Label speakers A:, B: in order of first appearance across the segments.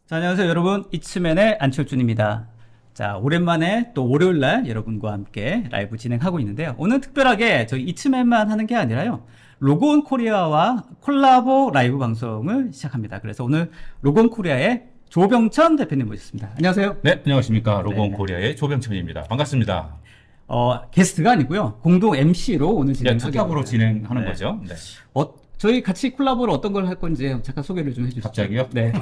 A: 자, 안녕하세요 여러분, 이츠맨의 안철준입니다. 자, 오랜만에 또 월요일날 여러분과 함께 라이브 진행하고 있는데요. 오늘 특별하게 저희 이츠맨만 하는 게 아니라요, 로그온 코리아와 콜라보 라이브 방송을 시작합니다. 그래서 오늘 로그온 코리아의 조병천 대표님 모셨습니다. 안녕하세요.
B: 네, 안녕하십니까. 로그온
A: 네.
B: 코리아의 조병천입니다. 반갑습니다.
A: 게스트가 아니고요, 공동 MC로 오늘 진행하게
B: 착각으로 진행하는
A: 네.
B: 거죠. 네.
A: 저희 같이 콜라보를 어떤 걸 할 건지 잠깐 소개를 좀 해주시죠.
B: 갑자기요?
A: 네.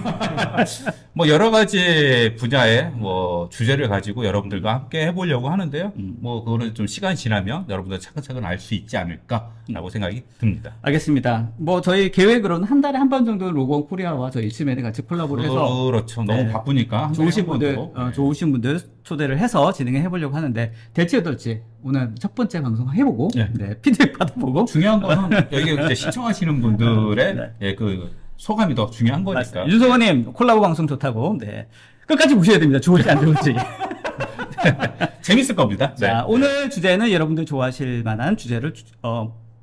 B: 뭐 여러 가지 분야의 뭐 주제를 가지고 여러분들과 함께 해보려고 하는데요. 뭐 그거는 좀 시간이 지나면 여러분들 차근차근 알 수 있지 않을까라고 생각이 듭니다.
A: 알겠습니다. 뭐 저희 계획으로는 한 달에 한 번 정도 로그온 코리아와 저희 이츠맨이 같이 콜라보를 해서
B: 그렇죠. 너무
A: 네.
B: 바쁘니까
A: 좋으신
B: 한
A: 분들,
B: 번도. 네.
A: 좋으신 분들 초대를 해서 진행해 보려고 하는데, 될지 어떨지 오늘 첫 번째 방송 해보고
B: 네.
A: 피드백 받아보고.
B: 중요한 거는 여기 이제 시청하시는 분들의
A: 네.
B: 예, 그 소감이 더 중요한 거니까.
A: 맞습니다. 윤성호님 콜라보 방송 좋다고. 네. 끝까지 보셔야 됩니다. 좋을지 안 좋을지.
B: 재밌을 겁니다. 네.
A: 자, 오늘 주제는 여러분들 좋아하실 만한 주제를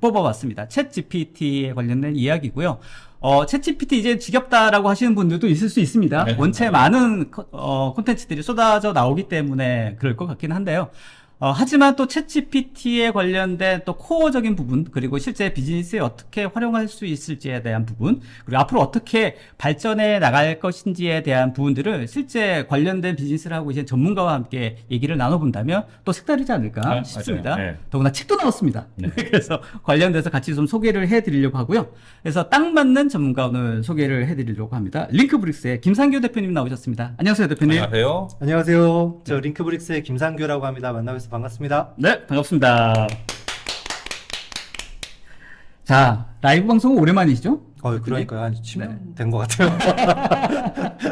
A: 뽑아봤습니다. 챗 GPT에 관련된 이야기고요. 챗 GPT 이제 지겹다라고 하시는 분들도 있을 수 있습니다.
B: 네.
A: 원체 많은 콘텐츠들이 쏟아져 나오기 때문에 그럴 것 같긴 한데요. 하지만 또 챗 GPT에 관련된 또 코어적인 부분, 그리고 실제 비즈니스에 어떻게 활용할 수 있을지에 대한 부분, 그리고 앞으로 어떻게 발전해 나갈 것인지에 대한 부분들을 실제 관련된 비즈니스를 하고 계신 전문가와 함께 얘기를 나눠본다면 또 색다르지 않을까 싶습니다.
B: 맞아요. 네.
A: 더구나 책도 나왔습니다.
B: 네.
A: 그래서 관련돼서 같이 좀 소개를 해드리려고 하고요. 그래서 딱 맞는 전문가 오늘 소개를 해드리려고 합니다. 링크브릭스의 김상규 대표님 나오셨습니다. 안녕하세요, 대표님.
B: 안녕하세요.
C: 안녕하세요. 저 링크브릭스의 김상규라고 합니다. 만나서 반갑습니다.
A: 네, 반갑습니다. 자, 라이브 방송은 오랜만이시죠?
C: 그러니까요. 한 10년
A: 네.
C: 된 것 같아요.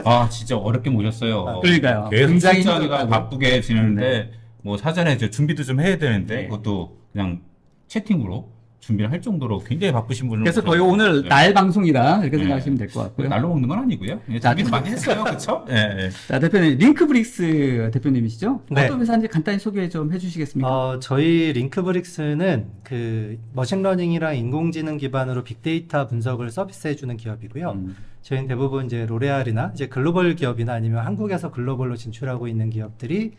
B: 아, 진짜 어렵게 모셨어요.
A: 그러니까요.
B: 계속
A: 굉장히
B: 출장이가
A: 힘들다고.
B: 바쁘게 지내는데,
A: 네.
B: 뭐 사전에 이제 준비도 좀 해야 되는데,
A: 네.
B: 그것도 그냥 채팅으로 준비를 할 정도로 굉장히 바쁘신 분을.
A: 그래서 거의
B: 모셔서-
A: 오늘
B: 네.
A: 날 방송이다 이렇게
B: 네.
A: 생각하시면 될 것 같고요.
B: 날로 먹는 건 아니고요. 예,
A: 자,
B: 준비를 많이 했어요. 그쵸? 예, 예.
A: 자, 대표님, 링크브릭스 대표님이시죠?
C: 네.
A: 어떤 회사인지 간단히 소개 좀 해주시겠습니까?
C: 저희 링크브릭스는 그 머신러닝이랑 인공지능 기반으로 빅데이터 분석을 서비스해주는 기업이고요. 저희는 대부분 이제 로레알이나 이제 글로벌 기업이나 아니면 한국에서 글로벌로 진출하고 있는 기업들이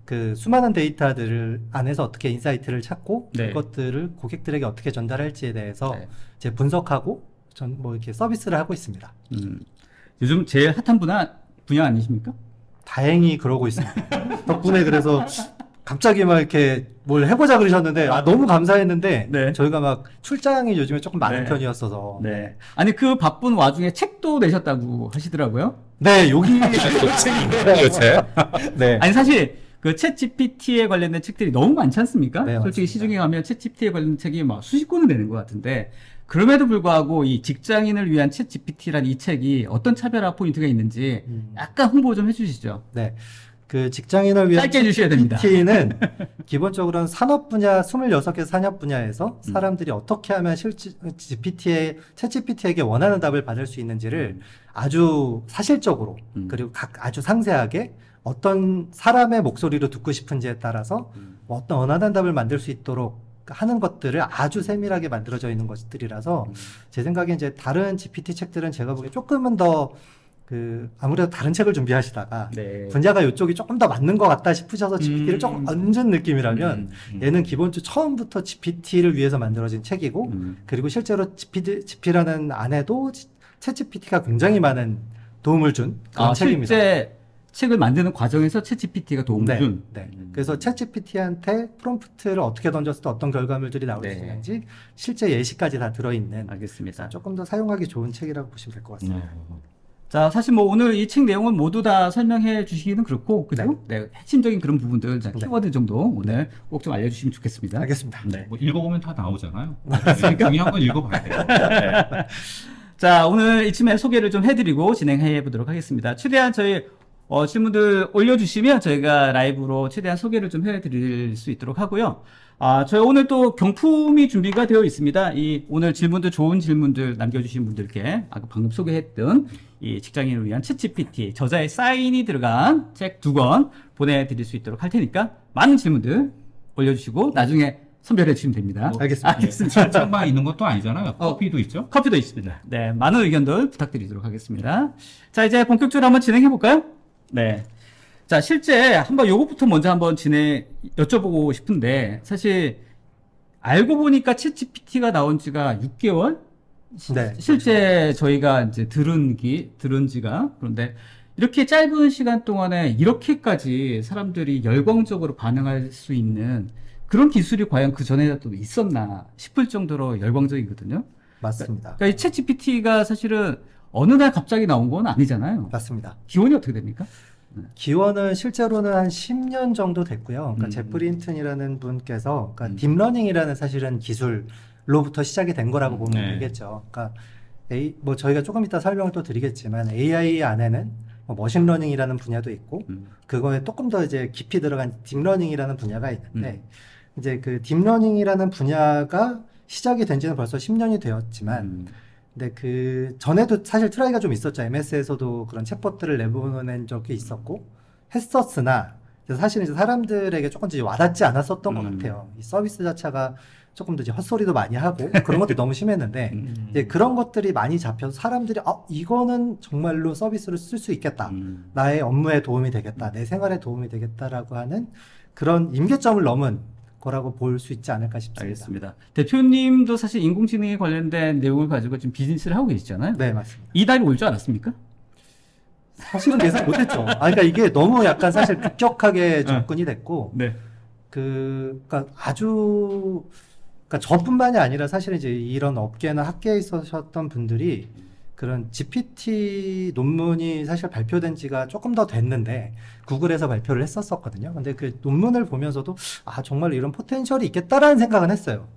C: 그 수많은 데이터들을 안에서 어떻게 인사이트를 찾고
A: 네.
C: 그것들을 고객들에게 어떻게 전달할지에 대해서
A: 네.
C: 이제 분석하고 뭐 이렇게 서비스를 하고 있습니다.
A: 요즘 제일 핫한 분야 아니십니까?
C: 다행히 그러고 있습니다. 덕분에 그래서 갑자기 막 이렇게 뭘 해보자 그러셨는데 너무 감사했는데
A: 네.
C: 저희가 막 출장이 요즘에 조금 많은
A: 네.
C: 편이었어서
A: 네. 아니, 그 바쁜 와중에 책도 내셨다고 하시더라고요.
C: 네 여기
B: 요새.
C: 네.
A: 아니, 사실 그 챗 GPT에 관련된 책들이 너무 많지 않습니까?
C: 네,
A: 솔직히
C: 맞습니다.
A: 시중에 가면 챗 GPT에 관련된 책이 막 수십 권은 되는 것 같은데, 그럼에도 불구하고 이 직장인을 위한 챗 GPT라는 이 책이 어떤 차별화 포인트가 있는지 약간 홍보 좀 해주시죠.
C: 네. 그 직장인을 위한
A: 짧게 해주셔야 됩니다.
C: GPT는 기본적으로는 산업 분야 26개 산업 분야에서 사람들이 어떻게 하면 실제 챗 GPT에게 원하는 답을 받을 수 있는지를 아주 사실적으로 그리고 아주 상세하게 어떤 사람의 목소리로 듣고 싶은지에 따라서 어떤 원하는 답을 만들 수 있도록 하는 것들을 아주 세밀하게 만들어져 있는 것들이라서 제 생각에 이제 다른 GPT 책들은 제가 보기에 조금은 더 아무래도 다른 책을 준비하시다가
A: 네.
C: 분야가 이쪽이 조금 더 맞는 것 같다 싶으셔서 GPT를 조금 얹은 느낌이라면 얘는 기본적으로 처음부터 GPT를 위해서 만들어진 책이고 그리고 실제로 GPT라는 안에도 챗 GPT가 굉장히 많은 도움을 준 그런 책입니다.
A: 실제 책을 만드는 과정에서 챗 GPT가 도움을
C: 네,
A: 준.
C: 네. 그래서 챗 GPT한테 프롬프트를 어떻게 던졌을 때 어떤 결과물들이 나올
A: 네.
C: 수 있는지 실제 예시까지 다 들어있는
A: 알겠습니다.
C: 조금 더 사용하기 좋은 책이라고 보시면 될 것 같습니다.
A: 자, 사실 뭐 오늘 이 책 내용은 모두 다 설명해 주시기는 그렇고, 그죠? 네. 핵심적인 그런 부분들, 자, 키워드 정도 오늘 꼭 좀 알려주시면 좋겠습니다.
C: 알겠습니다.
A: 네.
B: 뭐 읽어보면 다 나오잖아요. 중요한 건 읽어봐야 돼요. 네.
A: 자, 오늘 이쯤에 소개를 좀 해드리고 진행해 보도록 하겠습니다. 최대한 저희 질문들 올려주시면 저희가 라이브로 최대한 소개를 좀 해드릴 수 있도록 하고요. 저희 오늘 또 경품이 준비가 되어 있습니다. 오늘 질문들, 좋은 질문들 남겨주신 분들께 아까 방금 소개했던 이 직장인을 위한 챗 GPT 저자의 사인이 들어간 책 2권 보내드릴 수 있도록 할 테니까 많은 질문들 올려주시고 나중에 선별해 주시면 됩니다.
C: 알겠습니다.
A: 알겠습니다.
B: 철장만 있는 것도 아니잖아요. 커피도 있죠.
A: 커피도 있습니다. 네, 많은 의견들 부탁드리도록 하겠습니다. 자, 이제 본격적으로 한번 진행해 볼까요? 네. 자, 실제 한번 요것부터 먼저 한번 여쭤보고 싶은데, 사실 알고 보니까 챗GPT가 나온 지가 6개월?
C: 네.
A: 실제 저희가 이제 들은 지가. 그런데 이렇게 짧은 시간 동안에 이렇게까지 사람들이 열광적으로 반응할 수 있는 그런 기술이 과연 그 전에도 있었나 싶을 정도로 열광적이거든요.
C: 맞습니다.
A: 그러니까 이 챗GPT가 사실은 어느 날 갑자기 나온 건 아니잖아요.
C: 맞습니다.
A: 기원이 어떻게 됩니까?
C: 기원은 실제로는 한 10년 정도 됐고요. 그러니까 제프리 힌튼이라는 분께서 그러니까 딥러닝이라는 사실은 기술로부터 시작이 된 거라고 보면
B: 네.
C: 되겠죠. 그러니까 뭐 저희가 조금 이따 설명을 또 드리겠지만 AI 안에는 뭐 머신러닝이라는 분야도 있고 그거에 조금 더 이제 깊이 들어간 딥러닝이라는 분야가 있는데 이제 그 딥러닝이라는 분야가 시작이 된 지는 벌써 10년이 되었지만 근데 그 전에도 사실 트라이가 좀 있었죠. MS에서도 그런 챗봇들을 내보낸 적이 있었고 했었으나 사실은 이제 사람들에게 조금 이제 와닿지 않았었던 것 같아요. 이 서비스 자체가 조금 더 이제 헛소리도 많이 하고 그런 것도 너무 심했는데 이제 그런 것들이 많이 잡혀서 사람들이 이거는 정말로 서비스를 쓸 수 있겠다. 나의 업무에 도움이 되겠다. 내 생활에 도움이 되겠다라고 하는 그런 임계점을 넘은 거라고 볼 수 있지 않을까 싶습니다.
A: 알겠습니다. 대표님도 사실 인공지능에 관련된 내용을 가지고 지금 비즈니스를 하고 계시잖아요.
C: 네, 맞습니다.
A: 이 달이 올 줄 알았습니까?
C: 사실은 예상 못했죠. 그러니까 이게 너무 약간 사실 급격하게 접근이 됐고,
A: 네.
C: 그러니까 그러니까 저뿐만이 아니라 사실 이제 이런 업계나 학계에 있으셨던 분들이 그런 GPT 논문이 사실 발표된 지가 조금 더 됐는데 구글에서 발표를 했었거든요. 근데 그 논문을 보면서도 정말 이런 포텐셜이 있겠다라는 생각은 했어요.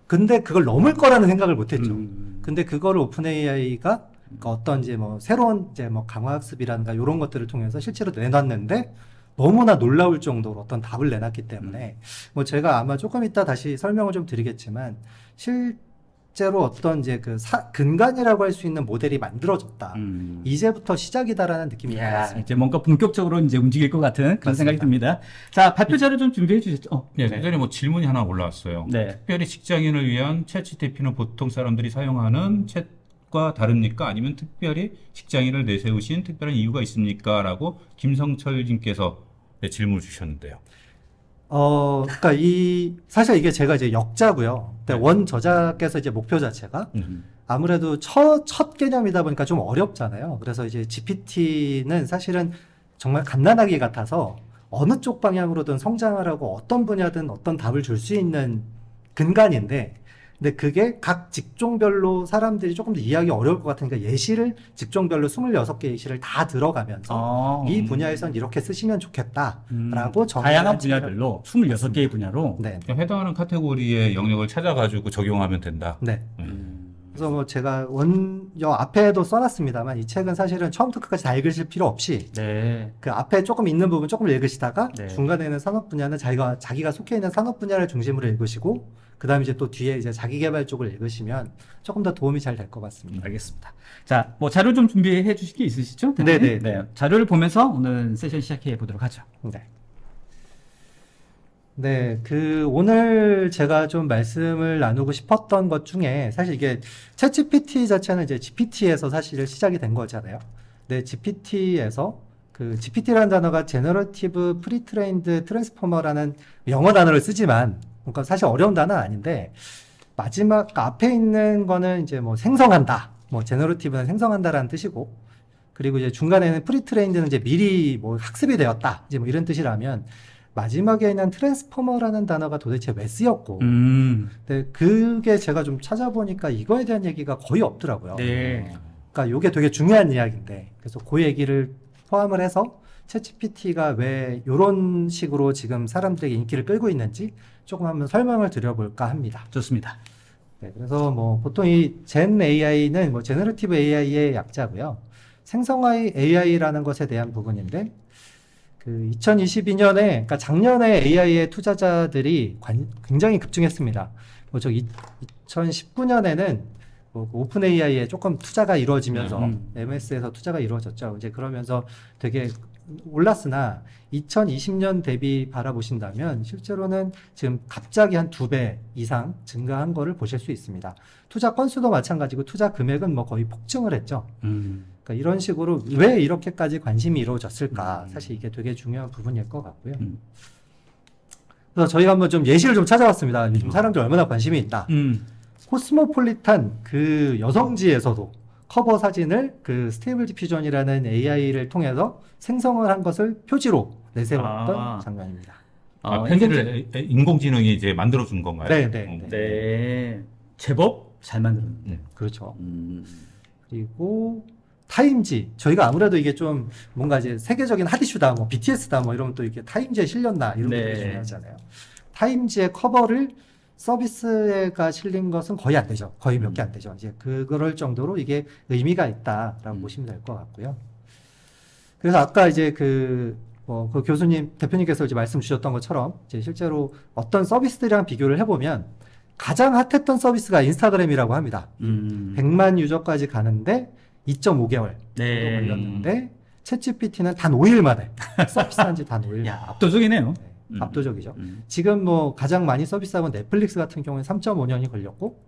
C: 근데 그걸 넘을 거라는 생각을 못 했죠. 근데 그거를 오픈 AI가 어떤 이제 뭐 새로운 이제 뭐 강화학습이라든가 이런 것들을 통해서 실제로 내놨는데 너무나 놀라울 정도로 어떤 답을 내놨기 때문에 뭐 제가 아마 조금 이따 다시 설명을 좀 드리겠지만 실제로 어떤 이제 그 근간이라고 할 수 있는 모델이 만들어졌다. 이제부터 시작이다라는 느낌이 들었습니다.
A: 이제 뭔가 본격적으로 이제 움직일 것 같은 그런 생각이 듭니다. 자, 발표 자료 좀 준비해 주셨죠?
B: 네, 전에 뭐 질문이 하나 올라왔어요.
A: 네.
B: 특별히 직장인을 위한 챗GPT는 보통 사람들이 사용하는 챗과 다릅니까? 아니면 특별히 직장인을 내세우신 특별한 이유가 있습니까? 라고 김성철님께서 질문을 주셨는데요.
C: 그러니까 사실 이게 제가 이제 역자고요. 근데 원 저자께서 이제 목표 자체가 아무래도 첫 개념이다 보니까 좀 어렵잖아요. 그래서 이제 GPT는 사실은 정말 갓난아기 같아서 어느 쪽 방향으로든 성장을 하고 어떤 분야든 어떤 답을 줄 수 있는 근간인데 근데 그게 각 직종별로 사람들이 조금 더 이해하기 어려울 것 같으니까 예시를 직종별로 26개 예시를 다 들어가면서 이 분야에선 이렇게 쓰시면 좋겠다라고
A: 다양한 분야별로 26개의 분야로
C: 네.
B: 해당하는 카테고리의 영역을 찾아가지고 적용하면 된다.
C: 네. 그래서 뭐 제가 앞에도 써놨습니다만 이 책은 사실은 처음부터 끝까지 다 읽으실 필요 없이
A: 네.
C: 그 앞에 조금 있는 부분 조금 읽으시다가
A: 네.
C: 중간에는 산업 분야는 자기가 속해 있는 산업 분야를 중심으로 읽으시고 그 다음에 이제 또 뒤에 이제 자기 개발 쪽을 읽으시면 조금 더 도움이 잘 될 것 같습니다.
A: 알겠습니다. 자, 뭐 자료 좀 준비해 주실 게 있으시죠?
C: 네네.
A: 네. 자료를 보면서 오늘 세션 시작해 보도록 하죠.
C: 네. 네, 오늘 제가 좀 말씀을 나누고 싶었던 것 중에 사실 이게 챗GPT 자체는 이제 GPT에서 사실 시작이 된 거잖아요. 네, GPT에서 GPT라는 단어가 Generative Pre-trained Transformer라는 영어 단어를 쓰지만 그러니까 사실 어려운 단어는 아닌데 마지막 앞에 있는 거는 이제 뭐 생성한다, 뭐 제너러티브는 생성한다라는 뜻이고 그리고 이제 중간에는 프리트레인드는 이제 미리 뭐 학습이 되었다, 이제 뭐 이런 뜻이라면 마지막에 있는 트랜스포머라는 단어가 도대체 왜 쓰였고 근데 그게 제가 좀 찾아보니까 이거에 대한 얘기가 거의 없더라고요.
A: 네.
C: 그러니까 이게 되게 중요한 이야기인데 그래서 그 얘기를 포함을 해서 챗GPT가 왜 이런 식으로 지금 사람들에게 인기를 끌고 있는지 조금 한번 설명을 드려볼까 합니다.
A: 좋습니다.
C: 네, 그래서 뭐 보통 이 Gen AI는 뭐 제너러티브 AI의 약자고요. 생성화 AI라는 것에 대한 부분인데 그 2022년에 그러니까 작년에 AI의 투자자들이 굉장히 급증했습니다. 뭐 2019년에는 뭐 오픈 AI에 조금 투자가 이루어지면서 MS에서 투자가 이루어졌죠. 이제 그러면서 되게 올랐으나 2020년 대비 바라보신다면 실제로는 지금 갑자기 한 2배 이상 증가한 거를 보실 수 있습니다. 투자 건수도 마찬가지고 투자 금액은 뭐 거의 폭증을 했죠. 그러니까 이런 식으로 왜 이렇게까지 관심이 이루어졌을까? 사실 이게 되게 중요한 부분일 것 같고요. 그래서 저희가 한번 좀 예시를 좀 찾아봤습니다. 요즘 사람들 얼마나 관심이 있다. 코스모폴리탄 그 여성지에서도 커버 사진을 그 스테이블 디퓨전이라는 AI를 통해서 생성을 한 것을 표지로 내세웠던 장면입니다.
B: 편지를 인공지능이 이제 만들어준 건가요?
C: 네, 네.
A: 네. 제법 잘 만들었네.
C: 그렇죠. 그리고 타임지. 저희가 아무래도 이게 좀 뭔가 이제 세계적인 핫이슈다, 뭐 BTS다, 뭐 이러면 또 이게 타임지에 실렸나 이런 게 되게 중요하잖아요. 타임지의 커버를 서비스가 실린 것은 거의 안 되죠. 거의 몇 개 안 되죠. 이제 그럴 정도로 이게 의미가 있다라고 보시면 될 것 같고요. 그래서 아까 이제 그 교수님, 대표님께서 이제 말씀 주셨던 것처럼 이제 실제로 어떤 서비스들이랑 비교를 해보면 가장 핫했던 서비스가 인스타그램이라고 합니다. 100만 유저까지 가는데 2.5개월 정도 걸렸는데 챗GPT는 단 5일 만에 서비스한 지 단 5일.
A: 야, 압도적이네요.
C: 네, 압도적이죠. 지금 뭐 가장 많이 서비스하고 넷플릭스 같은 경우는 3.5년이 걸렸고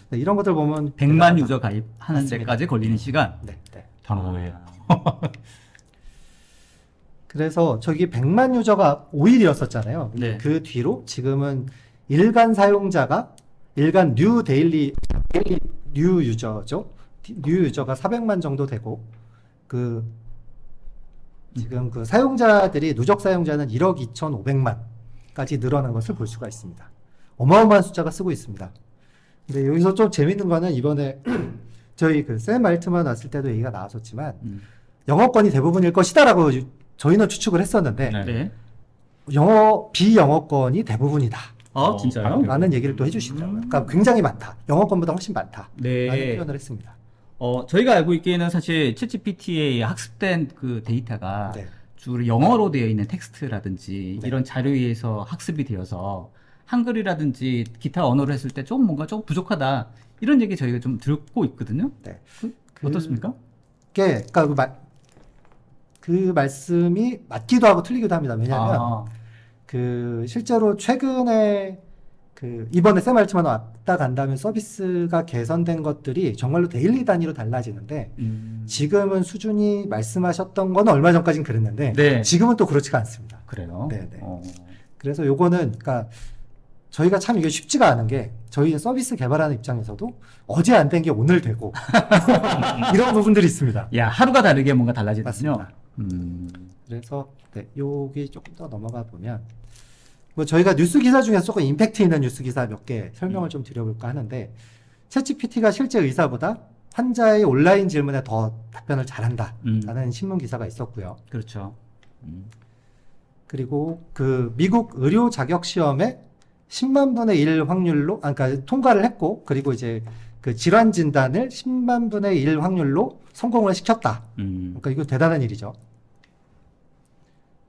C: 네, 이런 것들 보면
A: 100만 유저 가입하는 데까지 걸리는 시간.
C: 네, 네.
B: 단 5일.
C: 그래서 저기 100만 유저가 5일이었었잖아요.
A: 네.
C: 그 뒤로 지금은 일간 사용자가 일간 뉴 뉴 유저죠. 뉴 유저가 400만 정도 되고 지금 그 사용자들이 누적 사용자는 1억 2,500만까지 늘어난 것을 볼 수가 있습니다. 어마어마한 숫자가 쓰고 있습니다. 근데 여기서 좀 재밌는 거는 이번에 저희 그 샘 알트만 왔을 때도 얘기가 나왔었지만 영어권이 대부분일 것이다라고 저희는 추측을 했었는데
A: 네.
C: 비영어권이 대부분이다.
A: 진짜요?
C: 라는 얘기를 또 해주시더라고요. 그러니까 굉장히 많다. 영어권보다 훨씬 많다.
A: 네.
C: 라는 표현을 했습니다.
A: 저희가 알고 있기에는 사실 챗GPT에 학습된 그 데이터가
C: 네.
A: 주로 영어로 되어 있는 텍스트라든지
C: 네.
A: 이런 자료에 의해서 학습이 되어서 한글이라든지 기타 언어로 했을 때 조금 뭔가 조금 부족하다. 이런 얘기 저희가 좀 듣고 있거든요.
C: 네.
A: 어떻습니까?
C: 그러니까 그 말씀이 맞기도 하고 틀리기도 합니다. 왜냐하면 실제로 최근에 이번에 샘 알트만 왔다 간다면 서비스가 개선된 것들이 정말로 데일리 단위로 달라지는데 지금은 수준이 말씀하셨던 건 얼마 전까지는 그랬는데
A: 네.
C: 지금은 또 그렇지가 않습니다.
A: 그래요?
C: 네네. 그래서 요거는 그러니까 저희가 참 이게 쉽지가 않은 게 저희 서비스 개발하는 입장에서도 어제 안 된 게 오늘 되고 이런 부분들이 있습니다.
A: 야, 하루가 다르게 뭔가 달라지거든요.
C: 맞습니다. 그래서 여기 조금 더 넘어가 보면 뭐 저희가 뉴스 기사 중에서 조금 임팩트 있는 뉴스 기사 몇 개 설명을 좀 드려볼까 하는데 챗GPT가 실제 의사보다 환자의 온라인 질문에 더 답변을 잘한다 라는 신문 기사가 있었고요.
A: 그렇죠.
C: 그리고 미국 의료 자격 시험에 10만 분의 1 확률로 그러니까 통과를 했고 그리고 이제 그 질환 진단을 10만 분의 1 확률로 성공을 시켰다. 그러니까 이거 대단한 일이죠.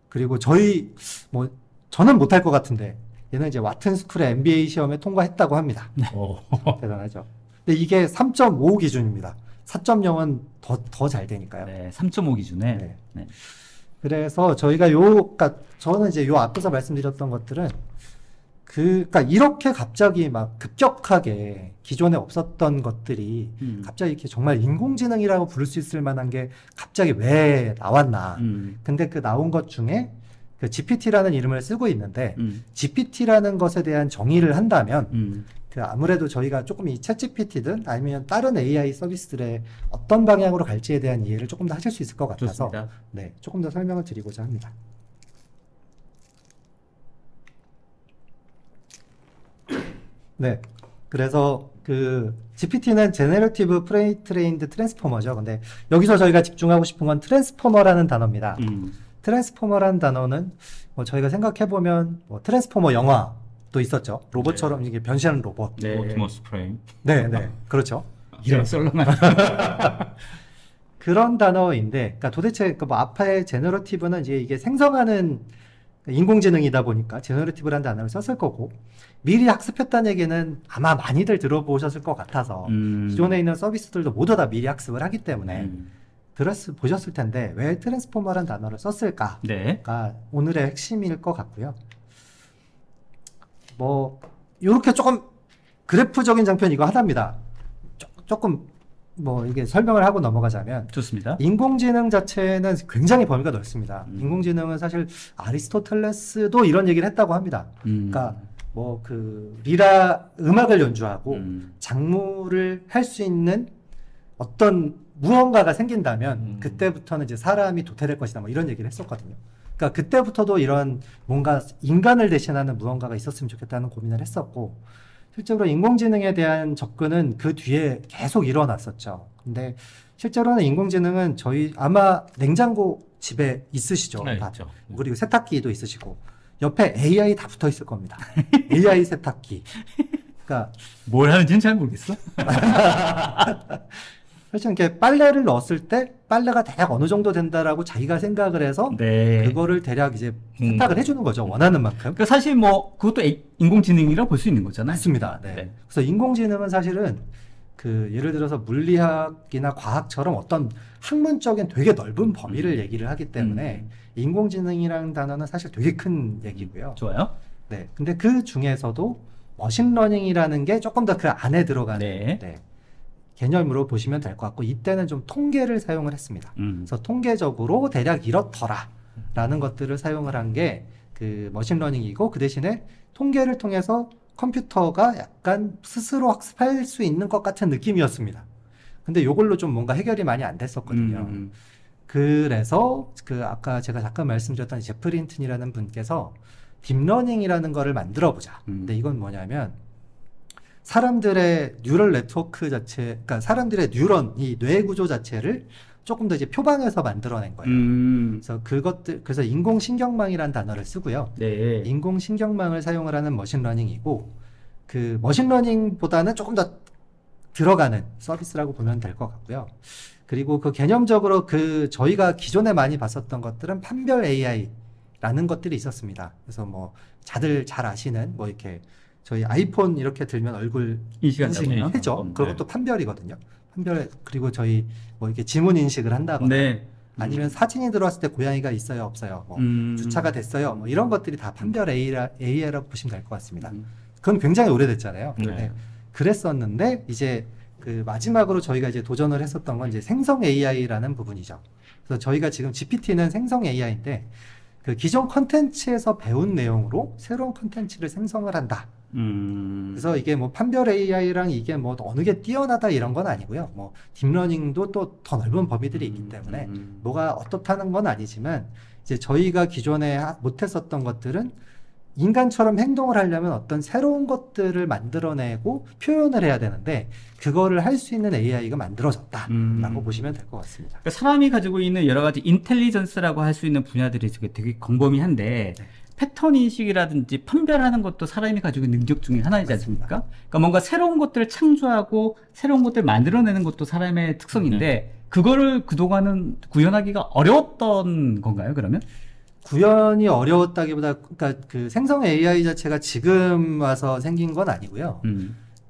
C: 그리고 저는 못할 것 같은데 얘는 이제 와튼 스쿨의 MBA 시험에 통과했다고 합니다. 대단하죠. 근데 이게 3.5 기준입니다. 4.0은 더 잘 되니까요.
A: 네, 3.5 기준에.
C: 네.
A: 네.
C: 그래서 저희가 그러니까 저는 이제 앞에서 말씀드렸던 것들은 그러니까 이렇게 갑자기 막 급격하게 기존에 없었던 것들이 갑자기 이렇게 정말 인공지능이라고 부를 수 있을 만한 게 갑자기 왜 나왔나. 근데 그 나온 것 중에 그 GPT라는 이름을 쓰고 있는데 GPT라는 것에 대한 정의를 한다면 아무래도 저희가 조금 이 챗GPT든 아니면 다른 AI 서비스들의 어떤 방향으로 갈지에 대한 이해를 조금 더 하실 수 있을 것 같아서
A: 좋습니다.
C: 네, 조금 더 설명을 드리고자 합니다. 네, 그래서 GPT는 제네러티브 프레이트레인드 트랜스포머죠. 근데 여기서 저희가 집중하고 싶은 건 트랜스포머라는 단어입니다. 트랜스포머라는 단어는 저희가 생각해보면 트랜스포머 영화도 있었죠. 로봇처럼 이게 변신하는 로봇.
A: 네.
B: 오프티머스 프라임.
C: 네, 그렇죠.
A: 이런 썰렁한.
C: 그런 단어인데, 그러니까 도대체 앞에 제너러티브는 이제 이게 생성하는 인공지능이다 보니까 제너러티브라는 단어를 썼을 거고, 미리 학습했다는 얘기는 아마 많이들 들어보셨을 것 같아서 기존에 있는 서비스들도 모두 다 미리 학습을 하기 때문에 보셨을 텐데 왜 트랜스포머라는 단어를 썼을까가
A: 네.
C: 오늘의 핵심일 것 같고요. 뭐 이렇게 조금 그래프적인 장편 이거 하나입니다. 조금 뭐 이게 설명을 하고 넘어가자면
A: 좋습니다.
C: 인공지능 자체는 굉장히 범위가 넓습니다. 인공지능은 사실 아리스토텔레스도 이런 얘기를 했다고 합니다. 그러니까 뭐 그 리라 음악을 연주하고 작물을 할 수 있는 어떤 무언가가 생긴다면 그때부터는 이제 사람이 도태될 것이다 뭐 이런 얘기를 했었거든요. 그러니까 그때부터도 이런 뭔가 인간을 대신하는 무언가가 있었으면 좋겠다는 고민을 했었고 실제로 인공지능에 대한 접근은 그 뒤에 계속 일어났었죠. 근데 실제로는 인공지능은 저희 아마 냉장고 집에 있으시죠.
B: 네,
C: 다.
B: 있죠.
C: 그리고 세탁기도 있으시고 옆에 AI 다 붙어 있을 겁니다. AI 세탁기. 그러니까
A: 뭘 하는지는 잘 모르겠어.
C: 사실 이렇게 빨래를 넣었을 때 빨래가 대략 어느 정도 된다라고 자기가 생각을 해서
A: 네.
C: 그거를 대략 이제 세탁을 해주는 거죠. 원하는 만큼.
A: 그러니까 사실 뭐 그것도 인공지능이라고 볼 수 있는 거잖아요.
C: 맞습니다. 네.
A: 네.
C: 그래서 인공지능은 사실은 그 예를 들어서 물리학이나 과학처럼 어떤 학문적인 되게 넓은 범위를 얘기를 하기 때문에 인공지능이라는 단어는 사실 되게 큰 얘기고요.
A: 좋아요.
C: 네. 근데 그 중에서도 머신러닝이라는 게 조금 더 그 안에 들어가는
A: 네.
C: 네, 개념으로 보시면 될 것 같고 이때는 좀 통계를 사용을 했습니다. 그래서 통계적으로 대략 이렇더라 라는 것들을 사용을 한 게 그 머신러닝이고 그 대신에 통계를 통해서 컴퓨터가 약간 스스로 학습할 수 있는 것 같은 느낌이었습니다. 근데 이걸로 좀 뭔가 해결이 많이 안 됐었거든요. 그래서 그 아까 제가 잠깐 말씀드렸던 제프리 힌튼이라는 분께서 딥러닝이라는 거를 만들어 보자. 근데 이건 뭐냐면 사람들의 뉴럴 네트워크 자체, 그러니까 사람들의 뉴런, 이 뇌 구조 자체를 조금 더 이제 표방해서 만들어낸 거예요. 그래서 그래서 인공신경망이라는 단어를 쓰고요.
A: 네.
C: 인공신경망을 사용을 하는 머신러닝이고, 그 머신러닝보다는 조금 더 들어가는 서비스라고 보면 될 것 같고요. 그리고 그 개념적으로 그 저희가 기존에 많이 봤었던 것들은 판별 AI라는 것들이 있었습니다. 그래서 뭐 다들 잘 아시는 뭐 이렇게 저희 아이폰 이렇게 들면 얼굴
A: 인식한다고요?
C: 해죠. 그것도 판별이거든요. 판별 그리고 저희 뭐 이렇게 지문 인식을 한다거나
A: 네.
C: 아니면 사진이 들어왔을 때 고양이가 있어요 없어요 뭐 주차가 됐어요 뭐 이런 것들이 다 판별 AI라고 보시면 될 것 같습니다. 그건 굉장히 오래됐잖아요.
B: 네.
C: 그랬었는데 이제 그 마지막으로 저희가 이제 도전을 했었던 건 이제 생성 AI라는 부분이죠. 그래서 저희가 지금 GPT는 생성 AI인데 그 기존 컨텐츠에서 배운 내용으로 새로운 컨텐츠를 생성을 한다. 그래서 이게 뭐 판별 AI랑 이게 뭐 어느 게 뛰어나다 이런 건 아니고요. 뭐 딥러닝도 또 더 넓은 범위들이 있기 때문에 뭐가 어떻다는 건 아니지만 이제 저희가 기존에 못했었던 것들은 인간처럼 행동을 하려면 어떤 새로운 것들을 만들어내고 표현을 해야 되는데 그거를 할 수 있는 AI가 만들어졌다라고 보시면 될 것 같습니다.
A: 그러니까 사람이 가지고 있는 여러 가지 인텔리전스라고 할 수 있는 분야들이 되게 광범위한데
C: 네.
A: 패턴 인식이라든지 판별하는 것도 사람이 가지고 있는 능력 중에 하나이지 않습니까? 그러니까 뭔가 새로운 것들을 창조하고 새로운 것들을 만들어내는 것도 사람의 특성인데 그거를 그동안은 구현하기가 어려웠던 건가요, 그러면?
C: 구현이 어려웠다기보다 그러니까 그 생성 AI 자체가 지금 와서 생긴 건 아니고요.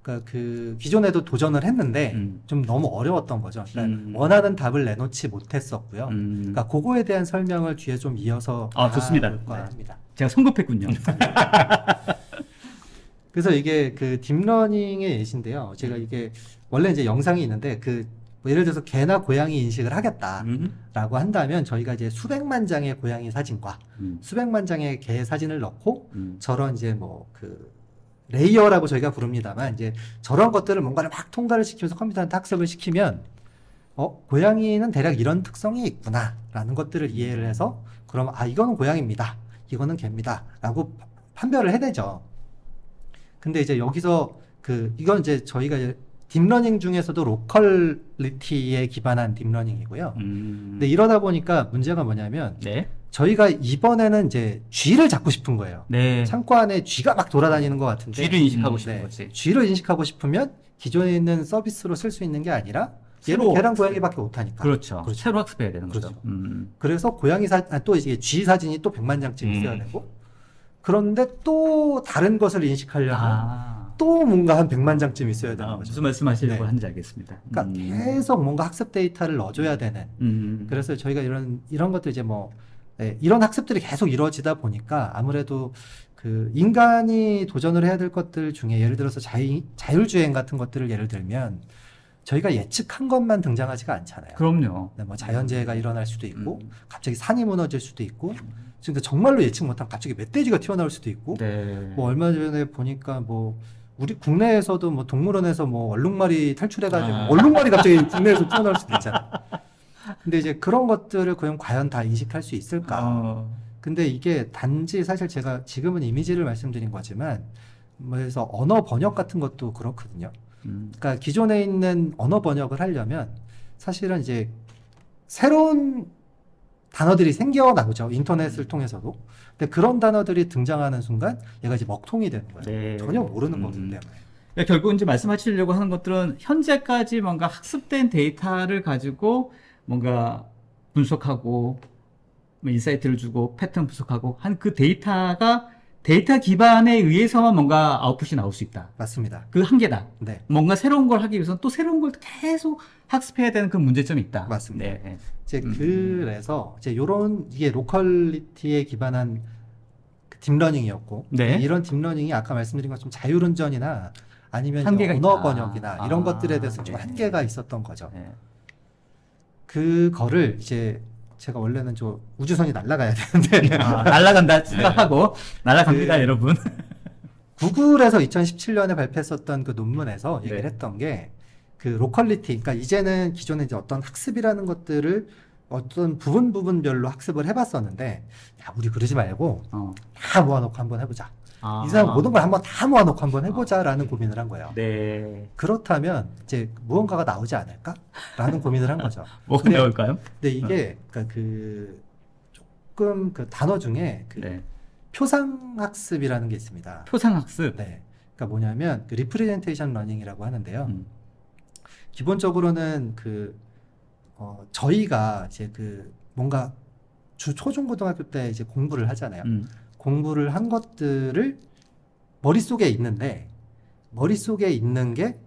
C: 그러니까 그 기존에도 도전을 했는데 좀 너무 어려웠던 거죠. 그러니까 원하는 답을 내놓지 못했었고요. 그러니까 그거에 대한 설명을 뒤에 좀 이어서
A: 좋습니다.
C: 볼까 합니다.
A: 제가 성급했군요.
C: 그래서 이게 그 딥러닝의 예시인데요. 제가 이게 원래 이제 영상이 있는데 그 뭐 예를 들어서 개나 고양이 인식을 하겠다라고 한다면 저희가 이제 수백만 장의 고양이 사진과 수백만 장의 개 사진을 넣고 저런 이제 뭐 그 레이어라고 저희가 부릅니다만 이제 저런 것들을 뭔가를 막 통과를 시키면서 컴퓨터한테 학습을 시키면 고양이는 대략 이런 특성이 있구나라는 것들을 이해를 해서 그럼 이거는 고양이입니다. 이거는 개입니다. 라고 판별을 해내죠. 근데 이제 여기서 이건 이제 저희가 딥러닝 중에서도 로컬리티에 기반한 딥러닝이고요. 근데 이러다 보니까 문제가 뭐냐면
A: 네.
C: 저희가 이번에는 이제 쥐를 잡고 싶은 거예요.
A: 네.
C: 창고 안에 쥐가 막 돌아다니는 것 같은데
A: 쥐를 인식하고 싶은 거지.
C: 쥐를 인식하고 싶으면 기존에 있는 서비스로 쓸 수 있는 게 아니라 얘는 개랑 고양이밖에 못하니까.
A: 그렇죠. 새로 학습해야 되는 거죠.
C: 그래서 고양이 또 이게 쥐 사진이 또 100만 장쯤 있어야 되고 그런데 또 다른 것을 인식하려면 또 뭔가 한 100만 장쯤 있어야 되는
A: 아,
C: 거죠.
A: 무슨 말씀하시려고
C: 네.
A: 하는지 알겠습니다.
C: 그러니까 계속 뭔가 학습 데이터를 넣어줘야 되는. 그래서 저희가 이런 것들 이제 뭐 네, 이런 학습들이 계속 이루어지다 보니까 아무래도 그 인간이 도전을 해야 될 것들 중에 예를 들어서 자율주행 같은 것들을 예를 들면 저희가 예측한 것만 등장하지가 않잖아요.
A: 그럼요.
C: 네, 뭐 자연재해가 일어날 수도 있고 갑자기 산이 무너질 수도 있고 지금 정말로 예측 못한 갑자기 멧돼지가 튀어나올 수도 있고
A: 네.
C: 뭐 얼마 전에 보니까 뭐 우리 국내에서도 뭐 동물원에서 뭐 얼룩말이 탈출해가지고 얼룩말이 갑자기 국내에서 튀어나올 수도 있잖아. 근데 이제 그런 것들을 과연 다 인식할 수 있을까? 근데 이게 단지 사실 제가 지금은 이미지를 말씀드린 거지만 뭐 그래서 언어 번역 같은 것도 그렇거든요. 그러니까 기존에 있는 언어 번역을 하려면 사실은 이제 새로운 단어들이 생겨나죠. 인터넷을 통해서도. 근데 그런 단어들이 등장하는 순간 얘가 이제 먹통이 되는 거예요.
A: 네.
C: 전혀 모르는 거기 때문에.
A: 그러니까 결국 이제 말씀하시려고 하는 것들은 현재까지 뭔가 학습된 데이터를 가지고 뭔가 분석하고 뭐 인사이트를 주고 패턴 분석하고 한 그 데이터가 데이터 기반에 의해서만 뭔가 아웃풋이 나올 수 있다.
C: 맞습니다.
A: 그 한계다.
C: 네.
A: 뭔가 새로운 걸 하기 위해서는 또 새로운 걸 계속 학습해야 되는 그 문제점이 있다.
C: 맞습니다.
A: 네.
C: 이제 그래서 이제 요런 이게 로컬리티에 기반한 그 딥러닝이었고
A: 네.
C: 이런 딥러닝이 아까 말씀드린 것처럼 자율운전이나 아니면
A: 한계가
C: 언어
A: 있다.
C: 번역이나 이런 것들에 대해서 좀
A: 네.
C: 한계가 있었던 거죠.
A: 네.
C: 그거를 이제 제가 원래는 좀 우주선이 날아가야 되는데
A: 날아간다 생각하고 날아갑니다, 여러분.
C: 구글에서 2017년에 발표했었던 그 논문에서 얘기를
A: 네.
C: 했던 게 그 로컬리티, 그러니까 이제는 기존에 이제 어떤 학습이라는 것들을 어떤 부분별로 학습을 해봤었는데, 야, 우리 그러지 말고 다 모아놓고 한번 해보자. 이 사람 모든 걸 한번 다 모아놓고 한번 해보자라는 고민을 한 거예요.
A: 네.
C: 그렇다면 이제 무언가가 나오지 않을까라는 고민을 한 거죠.
A: 뭐가
C: 근데-
A: 나올까요?
C: 근데 이게 그러니까 그 조금 그 단어 중에 그
A: 네.
C: 표상학습이라는 게 있습니다.
A: 표상학습.
C: 네. 그러니까 뭐냐면 그 리프레젠테이션 러닝이라고 하는데요.
A: 음.
C: 기본적으로는 그 저희가 이제 그 뭔가 초중고등학교 때 이제 공부를 하잖아요. 공부를 한 것들을 머릿속에 있는데 머릿속에 있는 게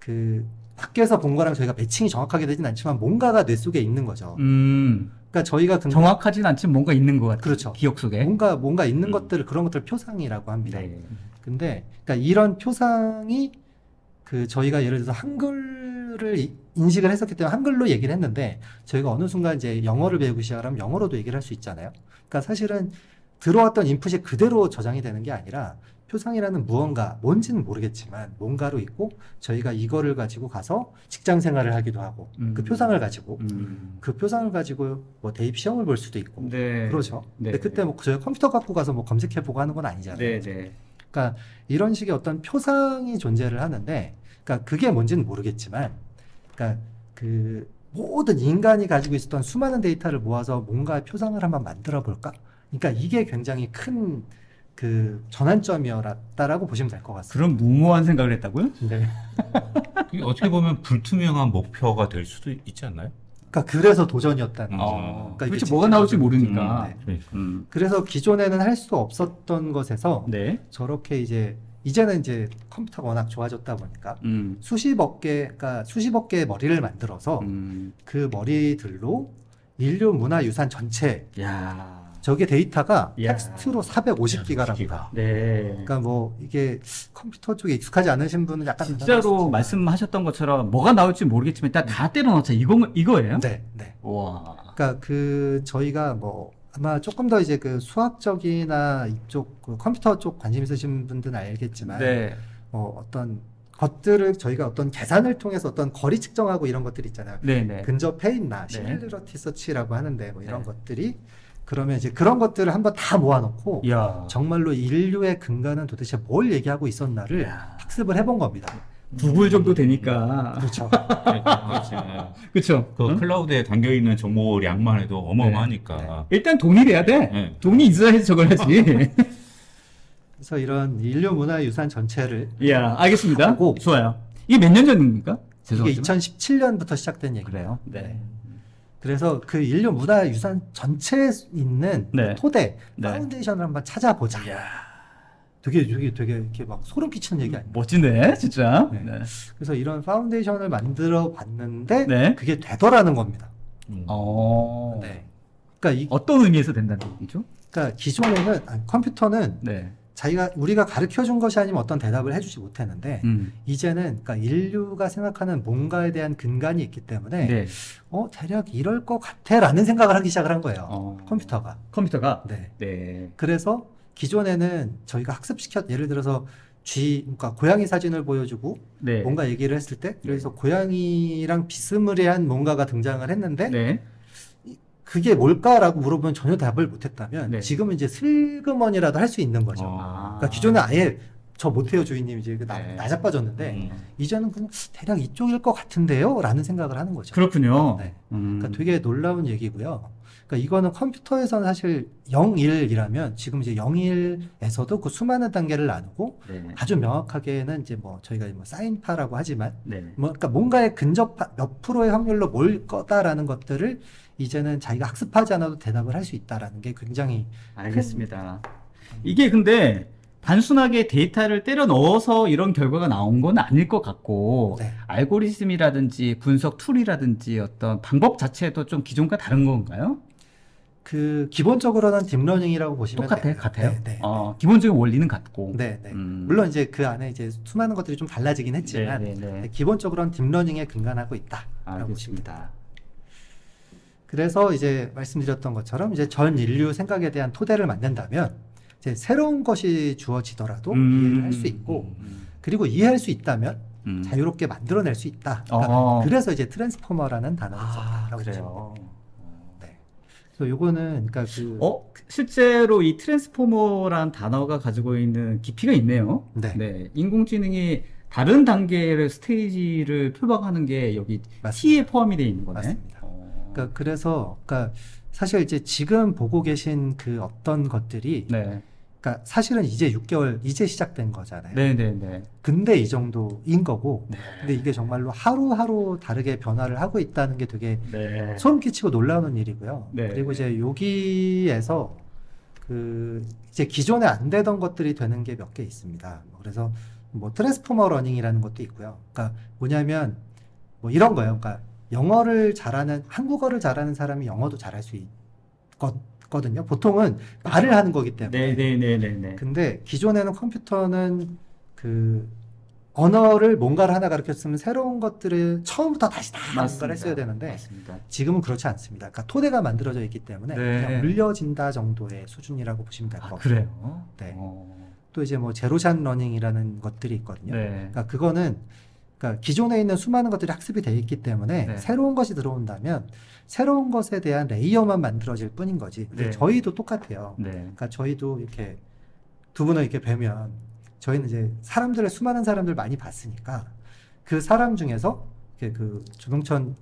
C: 그 밖에서 본 거랑 저희가 매칭이 정확하게 되진 않지만 뭔가가 뇌 속에 있는 거죠. 그러니까 저희가
A: 정확하진 않지만 뭔가 있는 것 같아요.
C: 그렇죠.
A: 기억 속에.
C: 뭔가 있는 것들을 그런 것들을 표상이라고 합니다.
A: 네.
C: 근데 그러니까 이런 표상이 그 저희가 예를 들어서 한글을 인식을 했었기 때문에 한글로 얘기를 했는데 저희가 어느 순간 이제 영어를 배우기 시작하면 영어로도 얘기를 할 수 있잖아요. 그러니까 사실은 들어왔던 인풋이 그대로 저장이 되는 게 아니라 표상이라는 무언가, 뭔지는 모르겠지만 뭔가로 있고 저희가 이거를 가지고 가서 직장 생활을 하기도 하고 그 표상을 가지고 그 표상을 가지고 뭐 대입 시험을 볼 수도 있고
A: 네.
C: 그러죠.
A: 네.
C: 근데 그때 뭐 저희가 컴퓨터 갖고 가서 뭐 검색해보고 하는 건 아니잖아요.
A: 네, 네.
C: 그러니까 이런 식의 어떤 표상이 존재를 하는데, 그러니까 그게 뭔지는 모르겠지만, 그러니까 그 모든 인간이 가지고 있었던 수많은 데이터를 모아서 뭔가 표상을 한번 만들어 볼까? 그러니까 이게 굉장히 큰 그 전환점이었다라고 보시면 될 것 같습니다.
A: 그런 무모한 생각을 했다고요?
C: 네.
B: 그게 어떻게 보면 불투명한 목표가 될 수도 있지 않나요?
C: 그러니까 그래서 도전이었다는 거죠.
A: 그렇지
C: 이게
A: 뭐가 나올지
C: 직접적으로-
A: 모르니까.
C: 네.
B: 그러니까.
C: 그래서 기존에는 할 수 없었던 것에서
A: 네.
C: 저렇게 이제는 이제 컴퓨터가 워낙 좋아졌다 보니까 수십억 개의 머리를 만들어서 그 머리들로 인류 문화 유산 전체
A: 야.
C: 저게 데이터가
A: 야.
C: 텍스트로 450기가랍니다.
A: 네.
C: 그러니까 뭐 이게 컴퓨터 쪽에 익숙하지 않으신 분은 약간
A: 진짜로
C: 답답하시지만-
A: 말씀하셨던 것처럼 뭐가 나올지 모르겠지만 일단 다 때려 넣자. 이거예요?
C: 네, 네.
A: 와.
C: 그러니까 그 저희가 뭐 아마 조금 더 이제 그 수학적이나 이쪽 그 컴퓨터 쪽 관심 있으신 분들은 알겠지만
A: 네.
C: 어떤 것들을 저희가 어떤 계산을 통해서 어떤 거리 측정하고 이런 것들 있잖아요.
A: 네, 네.
C: 근접해 있나
A: 네.
C: 시밀러티 서치라고 하는데 뭐 이런
A: 네.
C: 것들이 그러면 이제 그런 것들을 한번 다 모아놓고
A: 이야.
C: 정말로 인류의 근간은 도대체 뭘 얘기하고 있었나를
A: 이야.
C: 학습을 해본 겁니다.
A: 구글 정도 되니까.
C: 그렇죠.
A: 그렇죠.
B: 그
A: 응?
B: 클라우드에 담겨 있는 정보량만 해도 어마어마하니까.
A: 일단 돈이 돼야 돼.
B: 네.
A: 돈이 있어야지 저걸 하지.
C: 그래서 이런 인류 문화 유산 전체를
A: 이야, 알겠습니다.
C: 하고
A: 좋아요. 이게 몇 년 전입니까?
C: 이게
A: 죄송하지만.
C: 2017년부터 시작된 얘기예요.
A: 그래요? 네.
C: 그래서 그 인류 문화 유산 전체에 있는
A: 네.
C: 토대,
A: 네.
C: 파운데이션을 한번 찾아보자. 되게 이렇게 막 소름 끼치는 얘기 아니에요.
A: 멋지네, 진짜.
C: 네.
A: 네.
C: 그래서 이런 파운데이션을 만들어 봤는데
A: 네.
C: 그게 되더라는 겁니다.
A: 어.
C: 네. 그러니까
A: 어떤 의미에서 된다는 얘기죠?
C: 그러니까 기존에는 컴퓨터는
A: 네.
C: 우리가 가르쳐 준 것이 아니면 어떤 대답을 해주지 못했는데
A: 음.
C: 이제는 그러니까 인류가 생각하는 뭔가에 대한 근간이 있기 때문에
A: 네.
C: 대략 이럴 것 같아라는 생각을 하기 시작을 한 거예요. 컴퓨터가.
A: 컴퓨터가.
C: 네.
A: 네.
C: 그래서 기존에는 저희가 예를 들어서 그러니까 고양이 사진을 보여주고
A: 네.
C: 뭔가 얘기를 했을 때 그래서 고양이랑 비스무리한 뭔가가 등장을 했는데
A: 네.
C: 그게 뭘까라고 물어보면 전혀 답을 못했다면
A: 네.
C: 지금은 이제 슬그머니라도 할 수 있는 거죠. 그러니까 기존에 아예 저 못해요 주인님 이제
A: 네.
C: 나자빠졌는데 이제는 그냥 대략 이쪽일 것 같은데요? 라는 생각을 하는 거죠.
A: 그렇군요.
C: 네. 그러니까 되게 놀라운 얘기고요. 그러니까 이거는 컴퓨터에서는 사실 0, 1이라면 지금 이제 0, 1에서도 그 수많은 단계를 나누고
A: 네.
C: 아주 명확하게는 이제 뭐 저희가 뭐 사인파라고 하지만
A: 네.
C: 그러니까 뭔가에 근접한 몇 프로의 확률로 뭘 거다라는 것들을 이제는 자기가 학습하지 않아도 대답을 할 수 있다라는 게 굉장히
A: 알겠습니다. 이게 근데 단순하게 데이터를 때려 넣어서 이런 결과가 나온 건 아닐 것 같고
C: 네.
A: 알고리즘이라든지 분석 툴이라든지 어떤 방법 자체도 좀 기존과 다른 건가요?
C: 기본적으로는 딥러닝이라고 보시면 돼요.
A: 같아요.
C: 네, 네.
A: 기본적인 원리는 같고.
C: 네, 네. 물론 이제 그 안에 이제 수많은 것들이 좀 달라지긴 했지만
A: 네, 네, 네.
C: 기본적으로는 딥러닝에 근간하고 있다라고 보십니다.
A: 알겠습니다.
C: 그래서 이제 말씀드렸던 것처럼 이제 전 인류 생각에 대한 토대를 만든다면 이제 새로운 것이 주어지더라도 이해를 할 수 있고 그리고 이해할 수 있다면 자유롭게 만들어낼 수 있다. 그러니까 그래서 이제 트랜스포머라는 단어를 썼다라고
A: 그래요.
C: 네. 그래서 요거는 그러니까
A: 실제로 이 트랜스포머라는 단어가 가지고 있는 깊이가 있네요.
C: 네.
A: 인공지능이 다른 단계의 스테이지를 표방하는 게 여기
C: 맞습니다.
A: T에 포함이 되어 있는 거네.
C: 맞습니다. 그러니까 사실 이제 지금 보고 계신 그 어떤 것들이
A: 네.
C: 그러니까 사실은 이제 6개월 이제 시작된 거잖아요.
A: 네네네.
C: 근데 이 정도인 거고
A: 네.
C: 근데 이게 정말로 하루하루 다르게 변화를 하고 있다는 게 되게
A: 네.
C: 소름 끼치고 놀라운 일이고요.
A: 네.
C: 그리고 이제 여기에서 이제 기존에 안 되던 것들이 되는 게 몇 개 있습니다. 그래서 뭐 트랜스포머 러닝이라는 것도 있고요. 그러니까 뭐냐면 뭐 이런 거예요. 그러니까 한국어를 잘하는 사람이 영어도 잘할 수 있거든요. 보통은 말을 하는 거기 때문에.
A: 네네네네.
C: 근데 기존에는 컴퓨터는 언어를 뭔가를 하나 가르쳤으면 새로운 것들을 처음부터 다시 다 뭔가를 했어야 되는데
A: 맞습니다.
C: 지금은 그렇지 않습니다. 그러니까 토대가 만들어져 있기 때문에
A: 네.
C: 그냥 물려진다 정도의 수준이라고 보시면 될 것 같아요.
A: 그래요?
C: 네. 또 이제 뭐 제로샷 러닝이라는 것들이 있거든요.
A: 네.
C: 그러니까 그거는 기존에 있는 수많은 것들이 학습이 되어 있기 때문에
A: 네.
C: 새로운 것이 들어온다면 새로운 것에 대한 레이어만 만들어질 뿐인 거지.
A: 네.
C: 저희도 똑같아요.
A: 네.
C: 그러니까 저희도 이렇게 두 분을 이렇게 뵈면 저희는 이제 수많은 사람들 많이 봤으니까 그 사람 중에서 조동천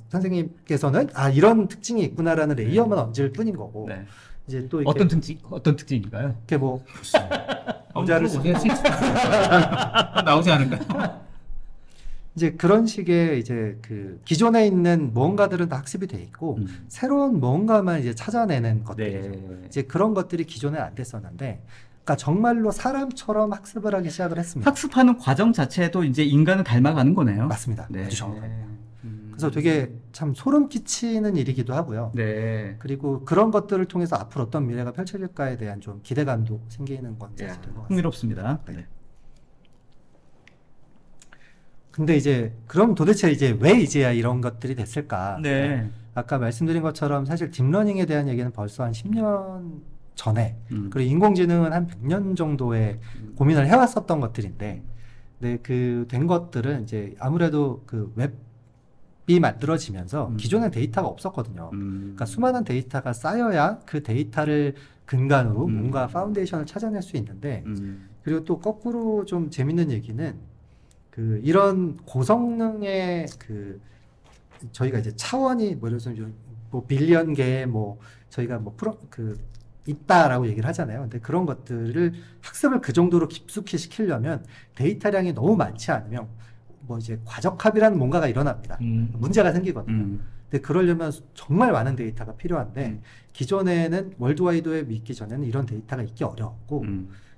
C: 선생님께서는 이런 특징이 있구나라는 레이어만 얹을 뿐인 거고
A: 네.
C: 이제 또
A: 어떤 특징인가요?
C: 이렇게 뭐
B: 모자를 나오지 않을까요?
C: 이제 그런 식의 이제 기존에 있는 무언가들은 다 학습이 돼 있고 새로운 무언가만 이제 찾아내는 것들이죠.
A: 네.
C: 이제 그런 것들이 기존에 안 됐었는데, 그러니까 정말로 사람처럼 학습을 하기 시작을 했습니다.
A: 학습하는 과정 자체도 이제 인간을 닮아가는 거네요.
C: 맞습니다.
A: 네.
C: 아주 정확합니다. 그래서 되게 참 소름 끼치는 일이기도 하고요.
A: 네.
C: 그리고 그런 것들을 통해서 앞으로 어떤 미래가 펼쳐질까에 대한 좀 기대감도 생기는 건 사실 될것 같습니다.
A: 흥미롭습니다.
C: 네. 근데 이제 그럼 도대체 이제 왜 이제야 이런 것들이 됐을까?
A: 네.
C: 아까 말씀드린 것처럼 사실 딥러닝에 대한 얘기는 벌써 한 10년 전에 그리고 인공지능은 한 100년 정도의 고민을 해왔었던 것들인데, 네, 된 것들은 이제 아무래도 웹이 만들어지면서 기존에 데이터가 없었거든요. 그러니까 수많은 데이터가 쌓여야 그 데이터를 근간으로 뭔가 파운데이션을 찾아낼 수 있는데, 그리고 또 거꾸로 좀 재밌는 얘기는 이런 고성능의 저희가 이제 차원이 예를 들어서 뭐 빌리언 개의 저희가 있다라고 얘기를 하잖아요. 근데 그런 것들을 학습을 그 정도로 깊숙이 시키려면 데이터량이 너무 많지 않으면 이제 과적합이라는 뭔가가 일어납니다. 문제가 생기거든요. 근데 그러려면 정말 많은 데이터가 필요한데 기존에는 월드와이드웹이 있기 전에는 이런 데이터가 있기 어려웠고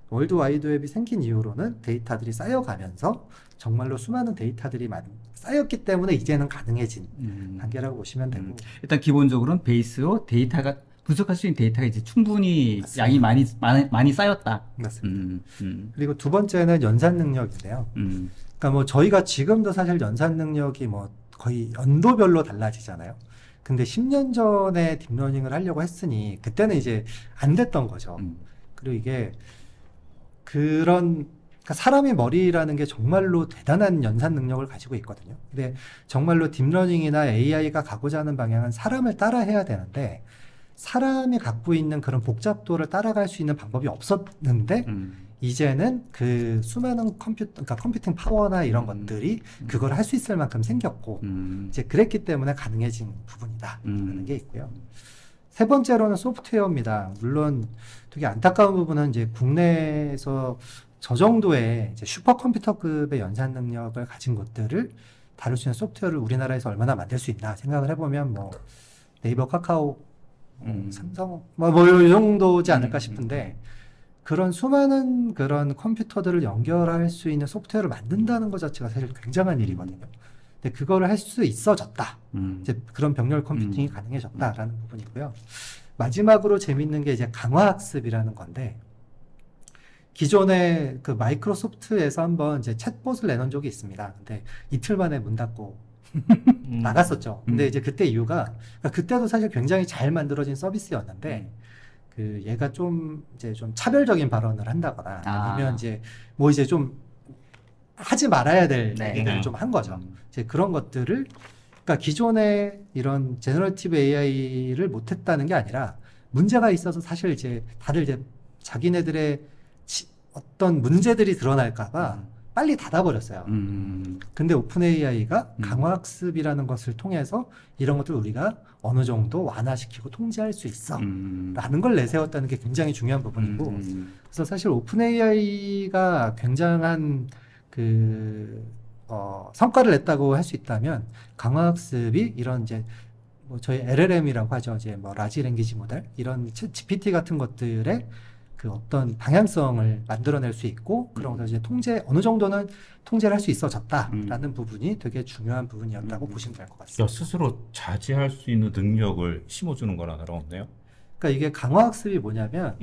C: 월드와이드웹이 생긴 이후로는 데이터들이 쌓여가면서 정말로 수많은 데이터들이 쌓였기 때문에 이제는 가능해진 단계라고 보시면 되고
A: 일단 기본적으로는 베이스로 데이터가 분석할 수 있는 데이터가 이제 충분히
C: 맞습니다.
A: 양이 많이 쌓였다.
C: 맞습니다. 그리고 두 번째는 연산 능력인데요. 그러니까 뭐 저희가 지금도 사실 연산 능력이 뭐 거의 연도별로 달라지잖아요. 근데 10년 전에 딥러닝을 하려고 했으니 그때는 이제 안 됐던 거죠. 그리고 이게 그러니까 사람의 머리라는 게 정말로 대단한 연산 능력을 가지고 있거든요. 근데 정말로 딥러닝이나 AI가 가고자 하는 방향은 사람을 따라 해야 되는데 사람이 갖고 있는 그런 복잡도를 따라갈 수 있는 방법이 없었는데 이제는 그 수많은 그러니까 컴퓨팅 파워나 이런 것들이 그걸 할 수 있을 만큼 생겼고 이제 그랬기 때문에 가능해진 부분이다라는 게 있고요. 세 번째로는 소프트웨어입니다. 물론 되게 안타까운 부분은 이제 국내에서 저 정도의 이제 슈퍼컴퓨터급의 연산 능력을 가진 것들을 다룰 수 있는 소프트웨어를 우리나라에서 얼마나 만들 수 있나 생각을 해보면 뭐 네이버, 카카오, 삼성 이 정도지 않을까 싶은데 그런 수많은 그런 컴퓨터들을 연결할 수 있는 소프트웨어를 만든다는 것 자체가 사실 굉장한 일이거든요. 근데 그거를 할 수 있어졌다. 이제 그런 병렬 컴퓨팅이 가능해졌다라는 부분이고요. 마지막으로 재밌는 게 이제 강화학습이라는 건데 기존에 그 마이크로소프트에서 한번 이제 챗봇을 내놓은 적이 있습니다. 근데 이틀 만에 문 닫고 나갔었죠. 근데 이제 그때 이유가 그러니까 그때도 사실 굉장히 잘 만들어진 서비스였는데 그 얘가 좀 이제 좀 차별적인 발언을 한다거나 아니면 이제 뭐 이제 좀 하지 말아야 될 얘기를 좀 한 거죠. 이제 그런 것들을 그러니까 기존에 이런 제너러티브 AI를 못했다는 게 아니라 문제가 있어서 사실 이제 다들 이제 자기네들의 어떤 문제들이 드러날까봐 빨리 닫아버렸어요. 근데 오픈 AI가 강화학습이라는 것을 통해서 이런 것들을 우리가 어느 정도 완화시키고 통제할 수 있어 라는 걸 내세웠다는 게 굉장히 중요한 부분이고 그래서 사실 오픈 AI가 굉장한 성과를 냈다고 할 수 있다면 강화학습이 이런 이제 뭐 저희 LLM이라고 하죠. 이제 뭐 라지 랭귀지 모델 이런 GPT 같은 것들의 그 어떤 방향성을 만들어낼 수 있고 그런 것을 이제 어느 정도는 통제를 할 수 있어졌다라는 부분이 되게 중요한 부분이었다고 보시면 될 것 같습니다.
B: 스스로 자제할 수 있는 능력을 심어주는 거나 다름없네요.
C: 그러니까 이게 강화학습이 뭐냐면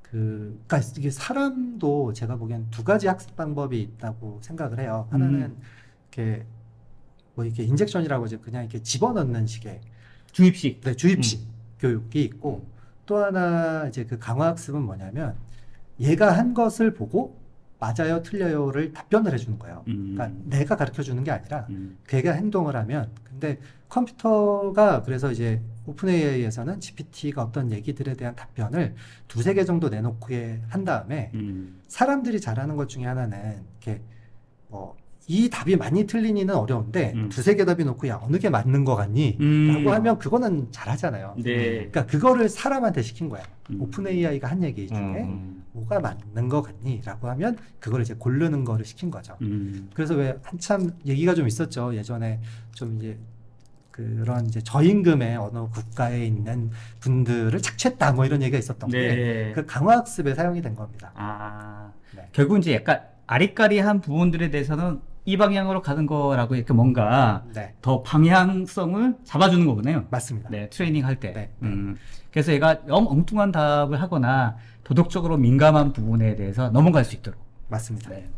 C: 그러니까 이게 사람도 제가 보기엔 두 가지 학습 방법이 있다고 생각을 해요. 하나는 이렇게 뭐 이렇게 인젝션이라고 이제 그냥 이렇게 집어넣는 식의
A: 주입식.
C: 네, 주입식 교육이 있고 또 하나 이제 그 강화학습은 뭐냐면 얘가 한 것을 보고 맞아요, 틀려요를 답변을 해주는 거예요. 그러니까 내가 가르쳐 주는 게 아니라 걔가 행동을 하면 근데 컴퓨터가 그래서 이제 오픈 AI에서는 GPT가 어떤 얘기들에 대한 답변을 두세 개 정도 내놓고 한 다음에 사람들이 잘하는 것 중에 하나는 이렇게 뭐 이 답이 많이 틀리니는 어려운데 두세 개 답이 놓고 야 어느 게 맞는 거 같니? 라고 하면 그거는 잘하잖아요.
A: 네.
C: 그러니까 그거를 사람한테 시킨 거야. 오픈 AI가 한 얘기 중에 뭐가 맞는 거 같니? 라고 하면 그걸 이제 고르는 거를 시킨 거죠. 그래서 왜 한참 얘기가 좀 있었죠. 예전에 좀 이제 그런 이제 저임금의 어느 국가에 있는 분들을 착취했다 뭐 이런 얘기가 있었던 게 그 강화학습에 사용이 된 겁니다.
A: 네. 결국 이제 약간 아리까리한 부분들에 대해서는 이 방향으로 가는 거라고 이렇게 뭔가 더 방향성을 잡아주는 거군요.
C: 맞습니다.
A: 네, 트레이닝 할 때. 그래서 얘가 너무 엉뚱한 답을 하거나 도덕적으로 민감한 부분에 대해서 넘어갈 수 있도록.
C: 맞습니다.
A: 네.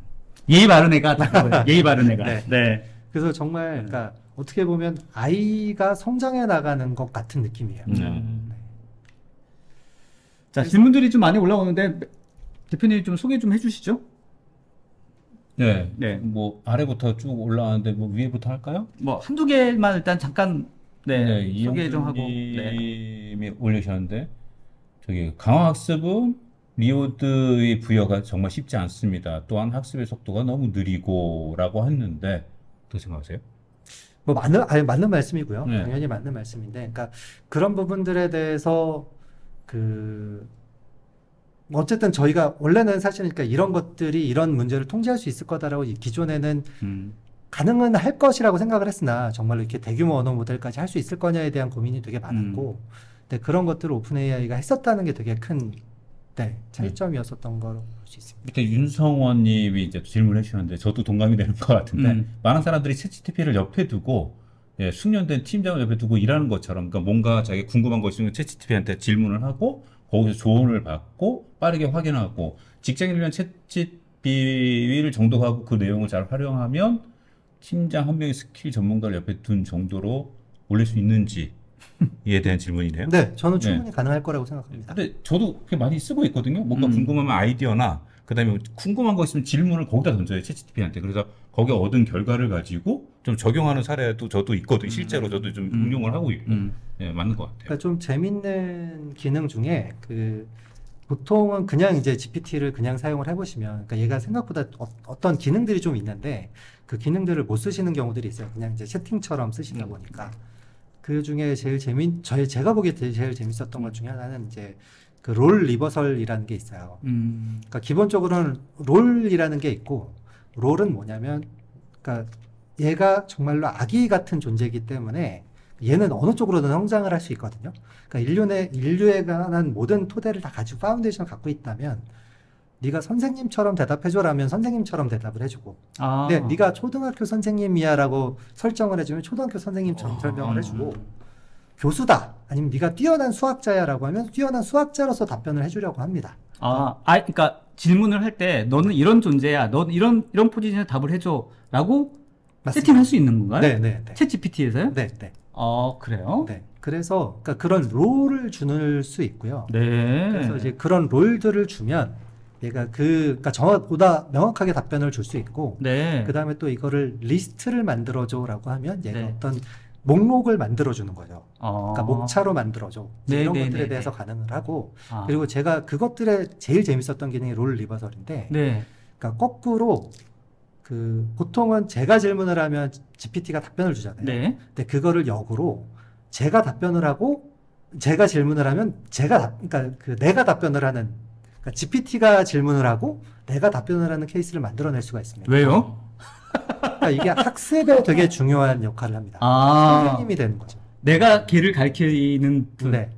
A: 예의 바른 애가 예의 바른 애가. 네.
C: 그래서 정말 그러니까 어떻게 보면 아이가 성장해 나가는 것 같은 느낌이에요.
A: 자, 질문들이 좀 많이 올라오는데 대표님 좀 소개 좀 해주시죠.
B: 네. 뭐 아래부터 쭉 올라왔는데 뭐 위에부터 할까요?
A: 뭐 한두 개만 일단 잠깐 소개 좀 하고.
B: 님이 올리셨는데 저기 강화학습은 리오드의 부여가 정말 쉽지 않습니다. 또한 학습의 속도가 너무 느리고라고 했는데 어떻게 생각하세요?
C: 뭐 맞는 말씀이고요. 당연히 맞는 말씀인데, 그러니까 그런 부분들에 대해서 어쨌든 저희가 원래는 사실 그러니까 이런 것들이 이런 문제를 통제할 수 있을 거다라고 기존에는 가능은 할 것이라고 생각을 했으나 정말로 이렇게 대규모 언어 모델까지 할 수 있을 거냐에 대한 고민이 되게 많았고 근데 그런 것들을 오픈 AI가 했었다는 게 되게 큰 차이점이었었던 걸로 볼 수 있습니다.
B: 밑에 윤성원님이 이제 질문해 주셨는데 저도 동감이 되는 것 같은데 많은 사람들이 챗GPT를 옆에 두고 예, 숙련된 팀장을 옆에 두고 일하는 것처럼 그러니까 뭔가 자기 궁금한 거 있으면 챗GPT한테 질문을 하고 거기서 조언을 받고 빠르게 확인하고 직장인을 위한 챗GPT를 정독하고 그 내용을 잘 활용하면 팀장 한 명의 스킬 전문가를 옆에 둔 정도로 올릴 수 있는지에 대한 질문이네요.
C: 네, 저는 충분히 가능할 거라고 생각합니다.
B: 근데 저도 그렇게 많이 쓰고 있거든요. 뭔가 궁금하면 아이디어나 그다음에 궁금한 거 있으면 질문을 거기다 던져요. 챗GPT한테. 그래서 거기에 얻은 결과를 가지고 좀 적용하는 사례도 저도 있거든요. 실제로 저도 좀 응용을 하고 있고. 네, 맞는 것 같아요.
C: 그러니까 좀 재밌는 기능 중에 보통은 그냥 이제 GPT를 그냥 사용을 해보시면, 그러니까 얘가 생각보다 어떤 기능들이 좀 있는데 그 기능들을 못 쓰시는 경우들이 있어요. 그냥 이제 채팅처럼 쓰시다 보니까. 그 중에 제가 보기에 제일 재밌었던 것 중에 하나는 이제 그 롤 리버설이라는 게 있어요. 그러니까 기본적으로는 롤이라는 게 있고, 롤은 뭐냐면, 그러니까 얘가 정말로 아기 같은 존재이기 때문에 얘는 어느 쪽으로든 성장을 할 수 있거든요. 그러니까 인류에 관한 모든 토대를 다 가지고 파운데이션을 갖고 있다면 네가 선생님처럼 대답해줘라면 선생님처럼 대답을 해주고 근데 네가 초등학교 선생님이야라고 설정을 해주면 초등학교 선생님처럼 설명을 해주고 교수다 아니면 네가 뛰어난 수학자야라고 하면 뛰어난 수학자로서 답변을 해주려고 합니다.
A: 그러니까 질문을 할 때 너는 이런 존재야, 넌 이런 포지션에 답을 해줘라고 세팅할 수 있는 건가요?
C: 네.
A: 챗GPT에서요?
C: 네.
A: 그래요?
C: 네. 그래서 그러니까 그런 롤을 줄 수 있고요.
A: 네.
C: 그래서 이제 그런 롤들을 주면 얘가 그러니까 보다 명확하게 답변을 줄 수 있고,
A: 네.
C: 그 다음에 또 이거를 리스트를 만들어줘라고 하면 얘가
A: 네.
C: 어떤 목록을 만들어주는 거죠. 그러니까 목차로 만들어줘.
A: 네,
C: 이런
A: 네,
C: 것들에
A: 네,
C: 대해서
A: 네.
C: 가능을 하고, 그리고 제가 그것들에 제일 재밌었던 기능이 롤 리버설인데,
A: 네.
C: 그러니까 거꾸로 보통은 제가 질문을 하면 GPT가 답변을 주잖아요.
A: 네.
C: 근데 그거를 역으로 제가 답변을 하고 제가 질문을 하면 그러니까 내가 답변을 하는, 그러니까 GPT가 질문을 하고 내가 답변을 하는 케이스를 만들어낼 수가 있습니다.
A: 왜요?
C: 그러니까 이게 학습에 되게 중요한 역할을 합니다. 선생님이 되는 거죠.
A: 내가 걔를 가르치는 분.
C: 네.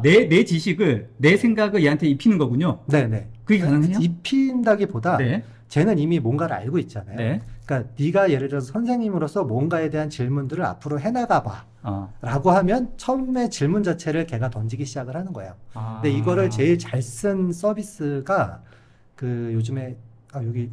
A: 내 지식을, 내 생각을 얘한테 입히는 거군요.
C: 네네.
A: 그게 가능해요?
C: 입힌다기보다
A: 네.
C: 쟤는 이미 뭔가를 알고 있잖아요.
A: 네.
C: 그러니까 네가 예를 들어서 선생님으로서 뭔가에 대한 질문들을 앞으로 해나가 봐 라고 하면 처음에 질문 자체를 걔가 던지기 시작을 하는 거예요. 근데 이거를 제일 잘 쓴 서비스가 요즘에 여기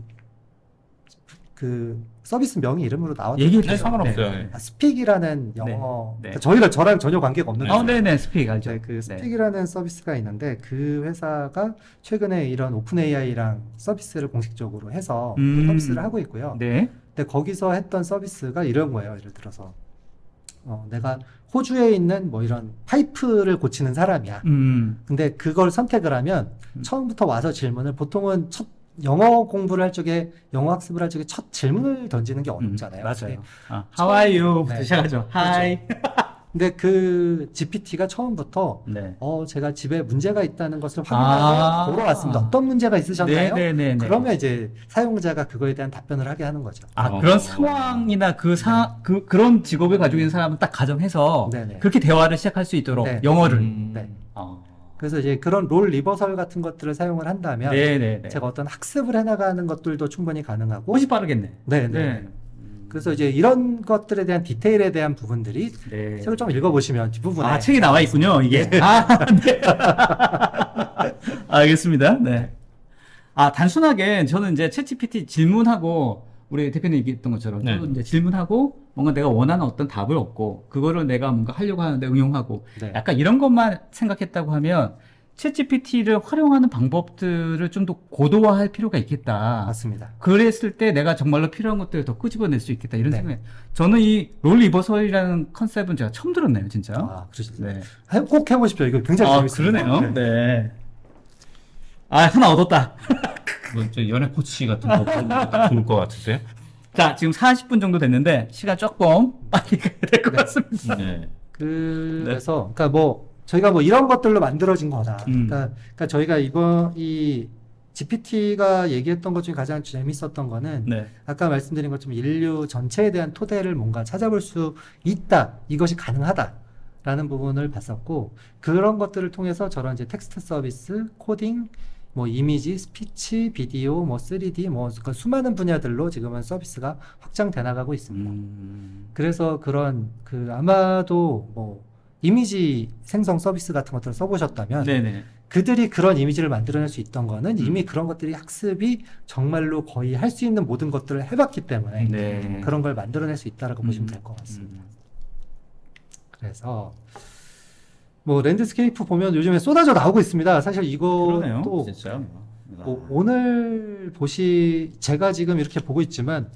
C: 서비스 명의 이름으로 나왔죠.
B: 네, 상관없어요. 네.
C: 스픽이라는 영어,
A: 네.
C: 그러니까 저랑 전혀 관계가 없는
A: 네네, 스픽 알죠.
C: 네, 그 스픽이라는 서비스가 있는데 그 회사가 최근에 이런 오픈 AI랑 서비스를 공식적으로 해서 서비스를 하고 있고요.
A: 네.
C: 근데 거기서 했던 서비스가 이런 거예요. 예를 들어서 내가 호주에 있는 뭐 이런 파이프를 고치는 사람이야. 근데 그걸 선택을 하면 처음부터 와서 질문을, 보통은 영어 공부를 할 적에, 영어 학습을 할 적에 첫 질문을 던지는 게 어렵잖아요.
A: 맞아요. How are you? 부터 시작하죠. Hi.
C: 근데 그 GPT가 처음부터 제가 집에 문제가 있다는 것을 확인하고 보러 왔습니다. 어떤 문제가 있으셨나요? 그러면 이제 사용자가 그거에 대한 답변을 하게 하는 거죠.
A: 그런 상황이나 그런 직업을 가지고 있는 사람은 딱 가정해서 그렇게 대화를 시작할 수 있도록 영어를.
C: 그래서 이제 그런 롤 리버설 같은 것들을 사용을 한다면 제가 어떤 학습을 해나가는 것들도 충분히 가능하고
A: 훨씬 빠르겠네.
C: 그래서 이제 이런 것들에 대한 디테일에 대한 부분들이 책을 좀 읽어보시면 뒷부분에
A: 책이 나와 있군요, 이게. 네. 알겠습니다. 네. 단순하게 저는 이제 챗GPT 질문하고 우리 대표님 얘기했던 것처럼 저도 이제 질문하고 뭔가 내가 원하는 어떤 답을 얻고 그거를 내가 뭔가 하려고 하는데 응용하고 약간 이런 것만 생각했다고 하면 챗GPT를 활용하는 방법들을 좀 더 고도화할 필요가 있겠다.
C: 맞습니다.
A: 그랬을 때 내가 정말로 필요한 것들을 더 끄집어낼 수 있겠다. 이런 생각이. 저는 이 롤 리버설이라는 컨셉은 제가 처음 들었네요, 진짜.
C: 그러시죠. 꼭 해보십시오. 이거 굉장히 재밌습니다.
A: 그러네요. 네. 하나 얻었다.
B: 연애 코치 같은 거 좋을 것 같으세요?
A: 자, 지금 40분 정도 됐는데 시간 조금 빨리 가야 될 것 같습니다.
C: 그래서 그러니까 저희가 이런 것들로 만들어진 거다. 그러니까 저희가 이 GPT가 얘기했던 것 중에 가장 재밌었던 거는
A: 네.
C: 아까 말씀드린 것처럼 인류 전체에 대한 토대를 뭔가 찾아볼 수 있다. 이것이 가능하다라는 부분을 봤었고 그런 것들을 통해서 저런 이제 텍스트 서비스, 코딩, 뭐 이미지, 스피치, 비디오, 뭐 3D, 뭐 그러니까 수많은 분야들로 지금은 서비스가 확장돼 나가고 있습니다. 그래서 그런 그 아마도 뭐 이미지 생성 서비스 같은 것들을 써보셨다면
A: 네네.
C: 그들이 그런 이미지를 만들어낼 수 있던 거는 이미 그런 것들이 학습이 정말로 거의 할 수 있는 모든 것들을 해봤기 때문에
A: 네.
C: 그런 걸 만들어낼 수 있다라고 보시면 될 것 같습니다. 그래서 뭐 랜드스케이프 보면 요즘에 쏟아져 나오고 있습니다. 사실
A: 그러네요.
C: 이것도
A: 진짜.
C: 뭐 오늘 제가 지금 이렇게 보고 있지만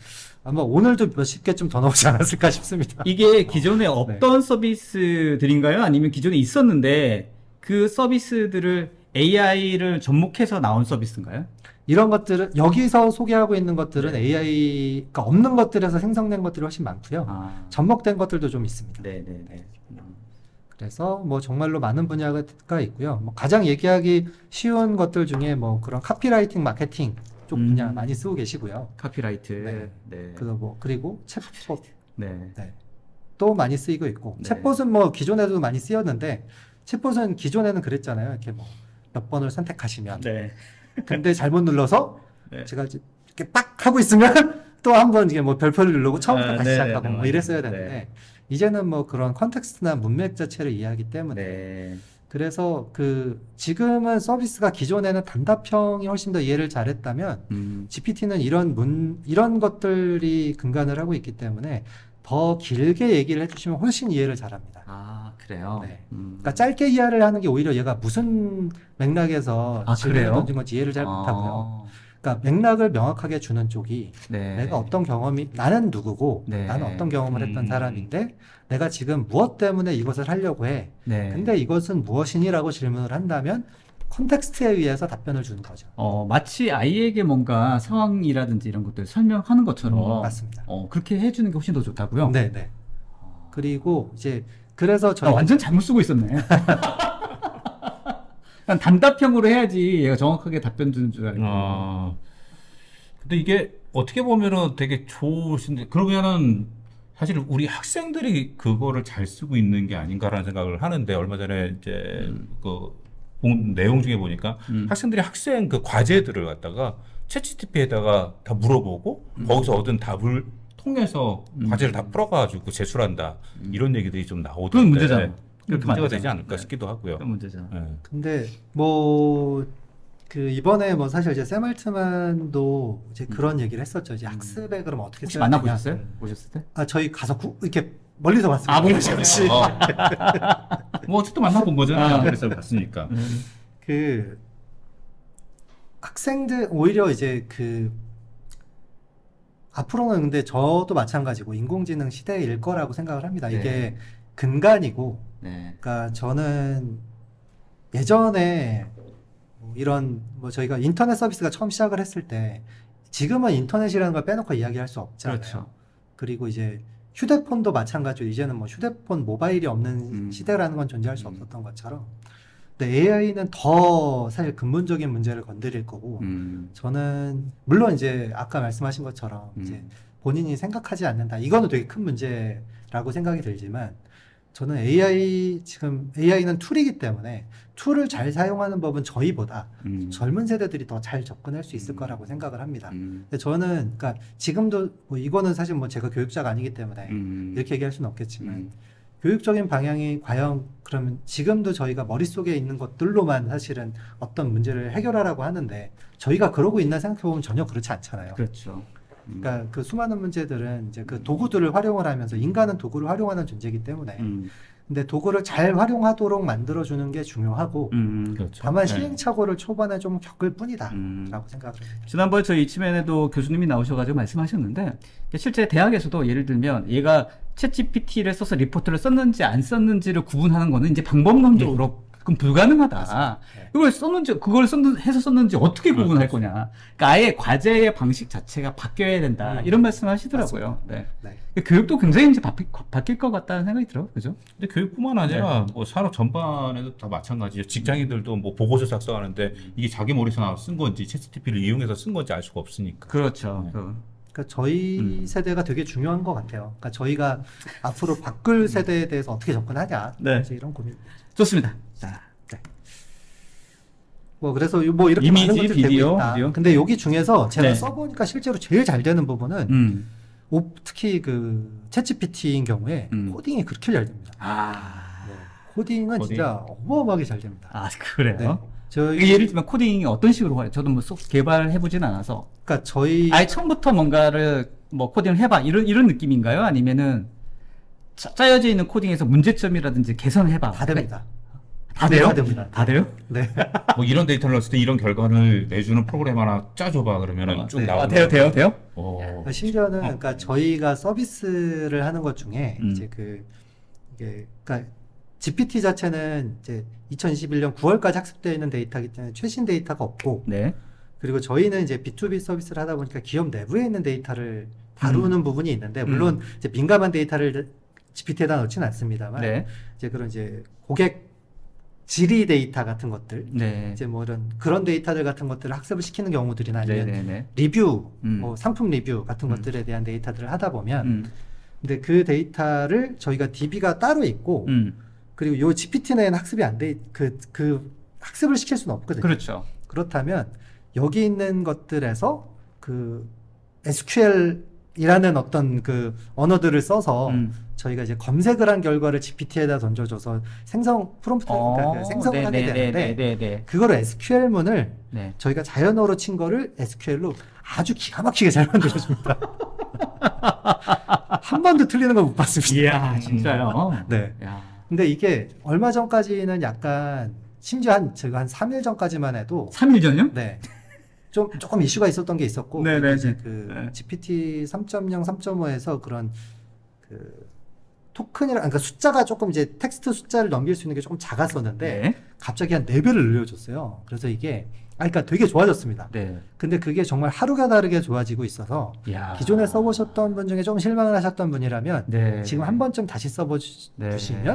C: 아마 오늘도 몇십 개 좀 더 나오지 않았을까 싶습니다.
A: 이게 기존에 없던 서비스들인가요? 아니면 기존에 있었는데 그 서비스들을 AI를 접목해서 나온 서비스인가요?
C: 이런 것들은 여기서 소개하고 있는 것들은
A: 네.
C: AI가 없는 것들에서 생성된 것들이 훨씬 많고요.
A: 아.
C: 접목된 것들도 좀 있습니다.
A: 네네네.
C: 그래서 뭐 정말로 많은 분야가 있고요. 뭐 가장 얘기하기 쉬운 것들 중에 뭐 그런 카피라이팅, 마케팅 쪽 분야 많이 쓰고 계시고요.
A: 카피라이트.
C: 네.
A: 네.
C: 그리고 챗봇
A: 네.
C: 또 많이 쓰이고 있고
A: 네.
C: 챗봇은 뭐 기존에도 많이 쓰였는데 챗봇은 기존에는 그랬잖아요. 이렇게 뭐 몇 번을 선택하시면
A: 네.
C: 근데 잘못 눌러서
A: 네.
C: 제가 이렇게 빡 하고 있으면 또 한 번 이게 뭐 별표를 누르고 처음부터 다시
A: 네네,
C: 시작하고 뭐 이랬어야 되는데
A: 네.
C: 이제는 뭐 그런 컨텍스트나 문맥 자체를 이해하기 때문에
A: 네.
C: 그래서 그 지금은 서비스가 기존에는 단답형이 훨씬 더 이해를 잘했다면 GPT는 이런 것들이 근간을 하고 있기 때문에 더 길게 얘기를 해주시면 훨씬 이해를 잘합니다.
A: 아, 그래요?
C: 네. 그러니까 짧게 이해를 하는 게 오히려 얘가 무슨 맥락에서
A: 아,
C: 질문을
A: 그래요?
C: 던진 건지 이해를 잘 못하고요. 그러니까 맥락을 명확하게 주는 쪽이
A: 네.
C: 내가 어떤 경험이 나는 누구고
A: 네.
C: 나는 어떤 경험을 했던 사람인데 내가 지금 무엇 때문에 이것을 하려고 해.
A: 네.
C: 근데 이것은 무엇이니라고 질문을 한다면 컨텍스트에 의해서 답변을 주는 거죠.
A: 마치 아이에게 뭔가 상황이라든지 이런 것들 설명하는 것처럼
C: 맞습니다.
A: 그렇게 해주는 게 훨씬 더 좋다고요?
C: 네네. 그리고 이제 그래서
A: 나
C: 저희
A: 완전 잘못 쓰고 있었네. 난 단답형으로 해야지 얘가 정확하게 답변 주는 줄 알고.
B: 근데 이게 어떻게 보면은 되게 좋으신데 그러면은 사실 우리 학생들이 그거를 잘 쓰고 있는 게 아닌가라는 생각을 하는데 얼마 전에 이제 그 본 내용 중에 보니까 학생들이 학생 그 과제들을 갖다가 챗GPT에다가 다 물어보고 거기서 얻은 답을 통해서 과제를 다 풀어가지고 제출한다 이런 얘기들이 좀 나오던데
A: 그건 문제잖아.
B: 그렇게 문제가 되지 않을까
A: 네.
B: 싶기도 하고요.
A: 그건 문제잖아.
B: 네.
C: 근데 뭐 그 이번에 뭐 사실 이제 샘 알트만도 이제 그런 얘기를 했었죠. 이제 학습에 그럼 어떻게
A: 혹시
C: 써야 되냐.
A: 만나보셨어요? 보셨을 때?
C: 아 저희 가서 이렇게 멀리서 봤습니다.
A: 아, 멀리서
B: 뭐 어쨌든 만나본 거잖아요. 그래서 봤으니까.
C: 그 학생들 오히려 이제 그 앞으로는 근데 저도 마찬가지고 인공지능 시대일 거라고 생각을 합니다.
A: 네.
C: 이게 근간이고,
A: 네.
C: 그러니까 저는 예전에 뭐 이런 뭐 저희가 인터넷 서비스가 처음 시작을 했을 때 지금은 인터넷이라는 걸 빼놓고 이야기할 수 없잖아요.
A: 그렇죠.
C: 그리고 이제 휴대폰도 마찬가지로 이제는 뭐 휴대폰 모바일이 없는 시대라는 건 존재할 수 없었던 것처럼 근데 AI는 더 사실 근본적인 문제를 건드릴 거고 저는 물론 이제 아까 말씀하신 것처럼 이제 본인이 생각하지 않는다 이거는 되게 큰 문제라고 생각이 들지만 저는 AI는 툴이기 때문에 툴을 잘 사용하는 법은 저희보다 젊은 세대들이 더 잘 접근할 수 있을 거라고 생각을 합니다. 근데 저는 그러니까 지금도 뭐 이거는 사실 뭐 제가 교육자가 아니기 때문에 이렇게 얘기할 수는 없겠지만 교육적인 방향이 과연 그러면 지금도 저희가 머릿속에 있는 것들로만 사실은 어떤 문제를 해결하라고 하는데 저희가 그러고 있나 생각해보면 전혀 그렇지 않잖아요.
A: 그렇죠.
C: 그러니까 그 수많은 문제들은 이제 그 도구들을 활용을 하면서 인간은 도구를 활용하는 존재이기 때문에 근데 도구를 잘 활용하도록 만들어주는 게 중요하고
B: 그렇죠.
C: 다만
B: 네.
C: 시행착오를 초반에 좀 겪을 뿐이다 라고 생각을 합니다.
A: 지난번에 저희 이치맨에도 교수님이 나오셔가지고 말씀하셨는데 실제 대학에서도 예를 들면 얘가 챗GPT를 써서 리포트를 썼는지 안 썼는지를 구분하는 거는 이제 방법론적으로 그럼 불가능하다.
C: 네.
A: 이걸 썼는지 그걸 해서 썼는지 어떻게 구분할
B: 그렇죠.
A: 거냐. 그러니까 아예 과제의 방식 자체가 바뀌어야 된다. 이런 말씀을 하시더라고요. 네.
C: 네.
A: 교육도 굉장히 이제 바뀔 것 같다는 생각이 들어요. 그죠?
B: 근데 교육뿐만 아니라 뭐 산업 전반에도 다 마찬가지예요. 직장인들도 뭐 보고서 작성하는데 이게 자기 머리에서 쓴 건지 챗GPT를 이용해서 쓴 건지 알 수가 없으니까.
A: 그렇죠.
B: 네.
C: 그러니까 저희 세대가 되게 중요한 것 같아요. 그러니까 저희가 앞으로 바꿀 세대에 대해서 어떻게 접근하냐.
A: 네.
C: 이제 이런 고민.
A: 좋습니다. 자,
C: 뭐 그래서 뭐 이렇게
A: 이미지,
C: 많은 것들이
A: 비디오,
C: 되고 있다.
A: 비디오.
C: 근데 여기 중에서 제가
A: 네.
C: 써보니까 실제로 제일 잘 되는 부분은 특히 그 챗GPT인 경우에 코딩이 그렇게 잘 됩니다.
A: 아,
C: 네. 코딩은
B: 코딩.
C: 진짜 어마어마하게 잘 됩니다.
A: 아 그래요?
C: 네. 저희
A: 이게 예를 들면 코딩이 어떤 식으로 해요? 저도 뭐 쏙 개발해보진 않아서.
C: 그러니까 저희
A: 아예 처음부터 뭔가를 뭐 코딩을 해봐 이런 느낌인가요? 아니면은 짜여져 있는 코딩에서 문제점이라든지 개선해봐.
C: 다 됩니다.
A: 다 돼요?
C: 다 됩니다.
A: 다 돼요?
C: 네.
B: 뭐 이런 데이터를 넣었을 때 이런 결과를 내주는 프로그램 하나 짜줘봐 그러면은 쭉
C: 네.
B: 나오는
A: 돼요?
B: 오.
C: 심지어는 그러니까 저희가 서비스를 하는 것 중에 이제 이게 그러니까 GPT 자체는 이제 2021년 9월까지 학습되어 있는 데이터이기 때문에 최신 데이터가 없고
A: 네.
C: 그리고 저희는 이제 B2B 서비스를 하다 보니까 기업 내부에 있는 데이터를 다루는 부분이 있는데 물론 이제 민감한 데이터를 GPT에다 넣지는 않습니다만
A: 네.
C: 이제 그런 이제 고객 질의 데이터 같은 것들
A: 네.
C: 이제 뭐 이런 그런 데이터들 같은 것들을 학습을 시키는 경우들이나 아니면
A: 네네네.
C: 리뷰 뭐 상품 리뷰 같은 것들에 대한 데이터들을 하다 보면 근데 그 데이터를 저희가 DB가 따로 있고 그리고 요 GPT 내에는 학습이 안 돼 그 학습을 시킬 수는 없거든요.
A: 그렇죠.
C: 그렇다면 여기 있는 것들에서 그 SQL이라는 어떤 그 언어들을 써서 저희가 이제 검색을 한 결과를 GPT에다 던져줘서 그러니까 그 생성을 하게 되는데
A: 네네네.
C: 그거를 SQL문을
A: 네.
C: 저희가 자연어로 친 거를 SQL로 아주 기가 막히게 잘 만들어줍니다. 한 번도 틀리는 거 못 봤습니다.
A: 이야, 진짜요?
C: 네.
A: 야.
C: 근데 이게 얼마 전까지는 약간 심지어 제가 한 3일 전까지만 해도
A: 3일 전요?
C: 네. 조금 이슈가 있었던 게 있었고
A: 네네네.
C: 이제 그
A: 네.
C: GPT 3.0, 3.5에서 그런 그 그러니까 숫자가 조금 이제 텍스트 숫자를 넘길 수 있는 게 조금 작았었는데
A: 네.
C: 갑자기 한 4배를 늘려줬어요. 그래서 이게 그러니까 되게 좋아졌습니다.
A: 네.
C: 근데 그게 정말 하루가 다르게 좋아지고 있어서
A: 야.
C: 기존에 써보셨던 분 중에 좀 실망을 하셨던 분이라면
A: 네.
C: 지금 한 번쯤 다시 써보시면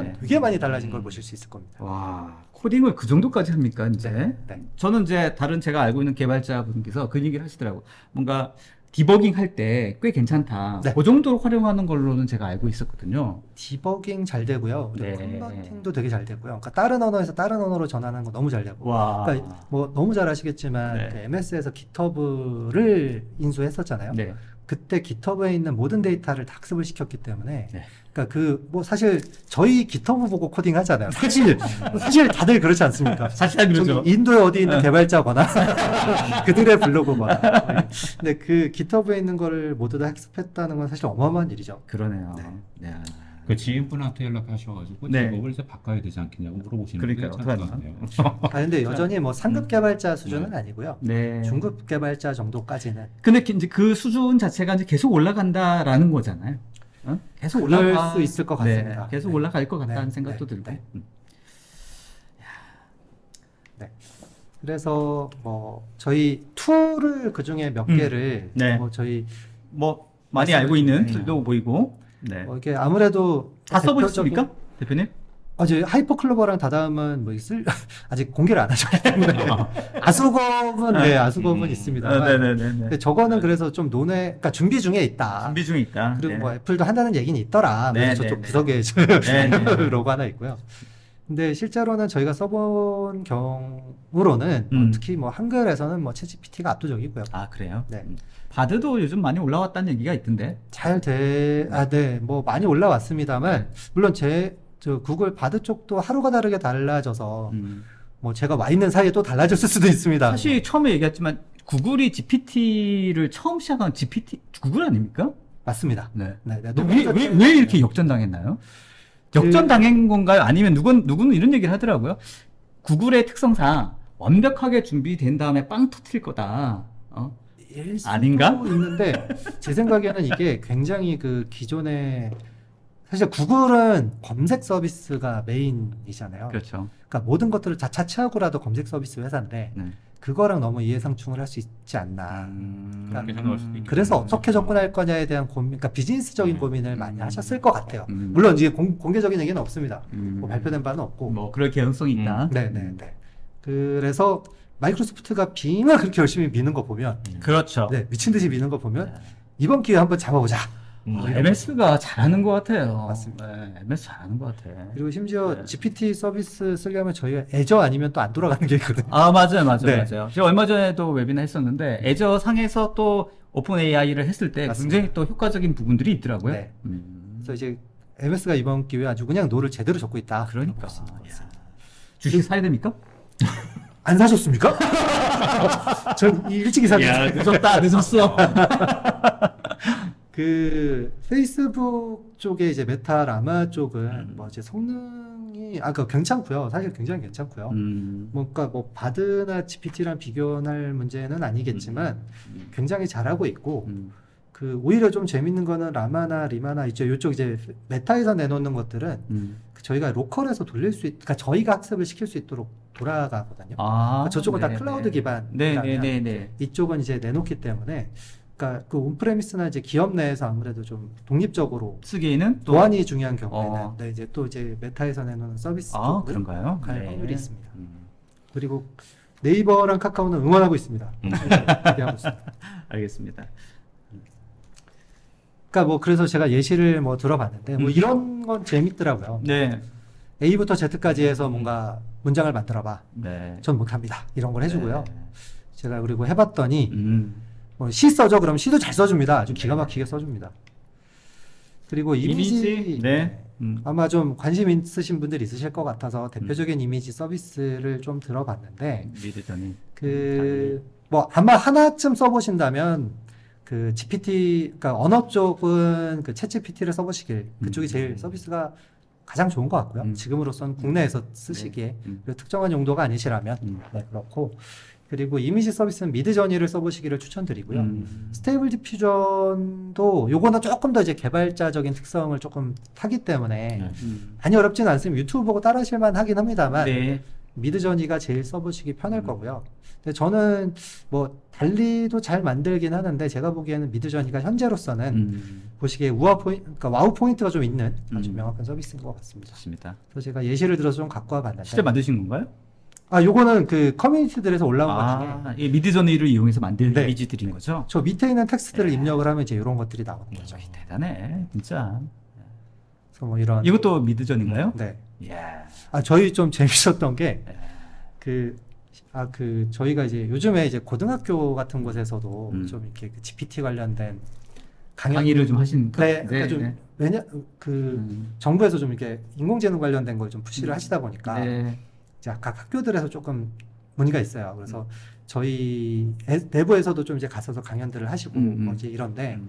A: 네.
C: 되게 많이 달라진 걸 보실 수 있을 겁니다.
A: 와, 코딩을 그 정도까지 합니까, 이제?
C: 네.
A: 저는 이제 다른 제가 알고 있는 개발자분께서 그 얘기를 하시더라고. 뭔가 디버깅 할 때 꽤 괜찮다.
C: 네.
A: 그 정도로 활용하는 걸로는 제가 알고 있었거든요.
C: 디버깅 잘 되고요.
A: 네.
C: 컨버팅도 되게 잘 되고요. 그러니까 다른 언어에서 다른 언어로 전환하는 거 너무 잘 되고.
A: 와.
C: 그러니까 뭐 너무 잘 아시겠지만
A: 네.
C: 그 MS에서 GitHub를 인수했었잖아요.
A: 네.
C: 그때 GitHub에 있는 모든 데이터를 다 학습을 시켰기 때문에
A: 네.
C: 그러니까 그 뭐 사실 저희 GitHub 보고 코딩 하잖아요. 사실 다들 그렇지 않습니까?
A: 사실 그렇죠.
C: 저기 인도에 어디 있는 개발자거나 그들의 블로그거나. 네. 근데 그 GitHub에 있는 거를 모두 다 학습했다는 건 사실 어마어마한 일이죠.
A: 그러네요.
C: 네.
A: 네.
B: 그 지인분한테 연락하셔가지고
A: 네.
B: 직업을 이제 바꿔야 되지 않겠냐고 물어보시는
A: 그러니까요.
B: 분이 참
A: 어떡하나.
B: 많네요.
C: 근데 여전히 뭐 상급 개발자 수준은 아니고요.
A: 네.
C: 중급 개발자 정도까지는.
A: 근데 이제 그 수준 자체가 이제 계속 올라간다라는 거잖아요. 어? 계속
C: 그럴
A: 올라갈
C: 수 있을 것 같습니다.
A: 네, 계속
C: 네.
A: 올라갈 것 같다는
C: 네.
A: 생각도
C: 네.
A: 들고.
C: 네. 네. 그래서 뭐 저희 툴을 그 중에 몇 개를
A: 네.
C: 뭐 저희
A: 뭐 많이 알고 있는
C: 네.
A: 툴도 보이고. 네.
C: 이게 아무래도
A: 다
C: 대표적인-
A: 써보셨습니까, 대표님?
C: 저희 하이퍼클로버랑 다다음은 뭐 아직 공개를 안 하셨기 때문에 아수검은 아수검은 있습니다.
A: 네네네.
C: 근데 저거는 그래서 좀 그러니까 준비 중에 있다.
A: 준비 중에 있다.
C: 그리고
A: 네.
C: 뭐 애플도 한다는 얘기는 있더라.
A: 네,
C: 그래서
A: 네,
C: 저쪽
A: 네.
C: 구석에
A: 네, 네.
C: 로고 하나 있고요. 근데 실제로는 저희가 써본 경우로는 특히 뭐 한글에서는 뭐 챗GPT가 압도적이고요.
A: 아 그래요?
C: 네.
A: 바드도 요즘 많이 올라왔다는 얘기가 있던데.
C: 네, 뭐 많이 올라왔습니다만 물론 저 구글 바드 쪽도 하루가 다르게 달라져서 뭐 제가 와 있는 사이에 또 달라졌을 수도 있습니다.
A: 사실 처음에 얘기했지만 구글이 GPT를 처음 시작한 구글 아닙니까?
C: 맞습니다.
A: 네.
C: 네, 네.
A: 왜 이렇게 역전당했나요? 역전당한 건가요? 아니면 누구는 이런 얘기를 하더라고요. 구글의 특성상 완벽하게 준비된 다음에 빵 터트릴 거다.
C: 일 수도
A: 아닌가?
C: 있는데 제 생각에는 이게 굉장히 그 기존의 사실 구글은 검색 서비스가 메인이잖아요.
A: 그렇죠.
C: 그러니까 모든 것들을 다 차치하고라도 검색 서비스 회사인데
A: 네.
C: 그거랑 너무 이해상충을 할 수 있지 않나.
B: 그렇게 생각할 수도 있겠네요.
C: 그래서 어떻게 접근할 거냐에 대한 고민, 그러니까 비즈니스적인 고민을 많이 하셨을 것 같아요.
A: 음.
C: 물론 이제 공개적인 얘기는 없습니다. 뭐 발표된 바는 없고.
A: 뭐 그럴 개연성이 있다.
C: 네네네. 그래서 마이크로소프트가 빙을 그렇게 열심히 미는 거 보면,
A: 그렇죠.
C: 네, 미친 듯이 미는 거 보면 이번 기회에 한번 잡아보자.
A: MS가 잘하는 것 같아요.
C: 맞습니다.
A: 네, MS 잘하는 것 같아.
C: 그리고 심지어
A: 네.
C: GPT 서비스 쓰려면 저희가 애저 아니면 또 안 돌아가는 게 있거든요.
A: 아, 맞아요.
C: 네.
A: 제가 얼마 전에도 웨비나 했었는데, 애저 상에서 또 오픈 AI를 했을 때
C: 맞습니다.
A: 굉장히 또 효과적인 부분들이 있더라고요.
C: 네. 그래서 이제 MS가 이번 기회에 아주 그냥 노를 제대로 젓고 있다.
A: 그러니까.
C: 맞습니다.
A: 야. 주식 사야 됩니까?
C: 안 사셨습니까? 전 일찍이 샀는데.
A: 늦었어.
C: 그 페이스북 쪽에 이제 메타 라마 쪽은 뭐 이제 성능이 그 괜찮고요. 사실 굉장히 괜찮고요. 뭔가 뭐 바드나 GPT랑 비교할 문제는 아니겠지만 굉장히 잘하고 있고 그 오히려 좀 재밌는 거는 라마나 리마나 있죠. 이쪽 이제 메타에서 내놓는 것들은 그 저희가 로컬에서 돌릴 수 그러니까 저희가 학습을 시킬 수 있도록 돌아가거든요. 그러니까 저쪽은 다 클라우드 기반이라면
A: 네네네.
C: 이쪽은 이제 내놓기 때문에 그러니까 그 온프레미스나 이제 기업 내에서 아무래도 좀 독립적으로
A: 쓰기에는 또.
C: 보안이 중요한 경우에는
A: 어.
C: 네, 이제 또 이제 메타에서 내놓는 서비스
A: 아,
C: 쪽으로
A: 그런가요?
C: 갈
A: 네.
C: 확률이 있습니다. 그리고 네이버랑 카카오는 응원하고 있습니다. 기대하고 있습니다.
A: 알겠습니다.
C: 그러니까 뭐 그래서 제가 예시를 뭐 들어봤는데 뭐 이런 건 재밌더라고요.
A: 네.
C: A부터 Z까지 해서 뭔가 문장을 만들어봐.
A: 네.
C: 전 못합니다. 이런 걸 해주고요.
A: 네.
C: 제가 그리고 해봤더니 뭐 C 써줘 그럼 C도 잘 써줍니다. 아주 기가 막히게 써줍니다. 그리고 이미지
A: 네.
C: 아마 좀 관심 있으신 분들이 있으실 것 같아서 대표적인 이미지 서비스를 좀 들어봤는데
A: 미드전이.
C: 그 뭐 아마 하나쯤 써보신다면 그 GPT 그러니까 언어 쪽은 그 챗GPT를 써보시길 그쪽이 제일 서비스가 가장 좋은 것 같고요. 지금으로선 국내에서 쓰시기에 그리고 특정한 용도가 아니시라면 네, 그렇고 그리고 이미지 서비스는 미드저니를 써보시기를 추천드리고요. 스테이블 디퓨전도 요거는 조금 더 이제 개발자적인 특성을 조금 타기 때문에 많이 어렵지는 않습니다. 유튜브 보고 따라하실만 하긴 합니다만
A: 네.
C: 미드저니가 제일 써보시기 편할 거고요. 근데 저는 뭐 달리도 잘 만들긴 하는데 제가 보기에는 미드저니가 현재로서는 보시기에 그러니까 와우 포인트가 좀 있는 아주 명확한 서비스인 것 같습니다.
A: 좋습니다.
C: 그래서 제가 예시를 들어서 좀 갖고 와봤는데
A: 실제 만드신 건가요?
C: 요거는 그 커뮤니티들에서 올라온 것 중에
A: 이 미드저니를 이용해서 만든
C: 네.
A: 이미지들인 거죠?
C: 저 밑에 있는 텍스트를 입력을 하면 이제 이런 것들이 나오는 거죠.
A: 대단해, 진짜.
C: 그래서 뭐 이런
A: 이것도 미드전인가요?
C: 네.
A: 이야.
C: 저희 좀 재밌었던 게 저희가 이제 요즘에 이제 고등학교 같은 곳에서도 좀 이렇게 그 GPT 관련된
A: 강의를 좀 하시니까.
C: 네, 그러니까 좀 정부에서 좀 이렇게 인공지능 관련된 걸 좀 푸시를 하시다 보니까
A: 네.
C: 이제 각 학교들에서 조금 문의가 있어요. 그래서 저희 내부에서도 좀 이제 가서서 강연들을 하시고 뭐 이제 이런데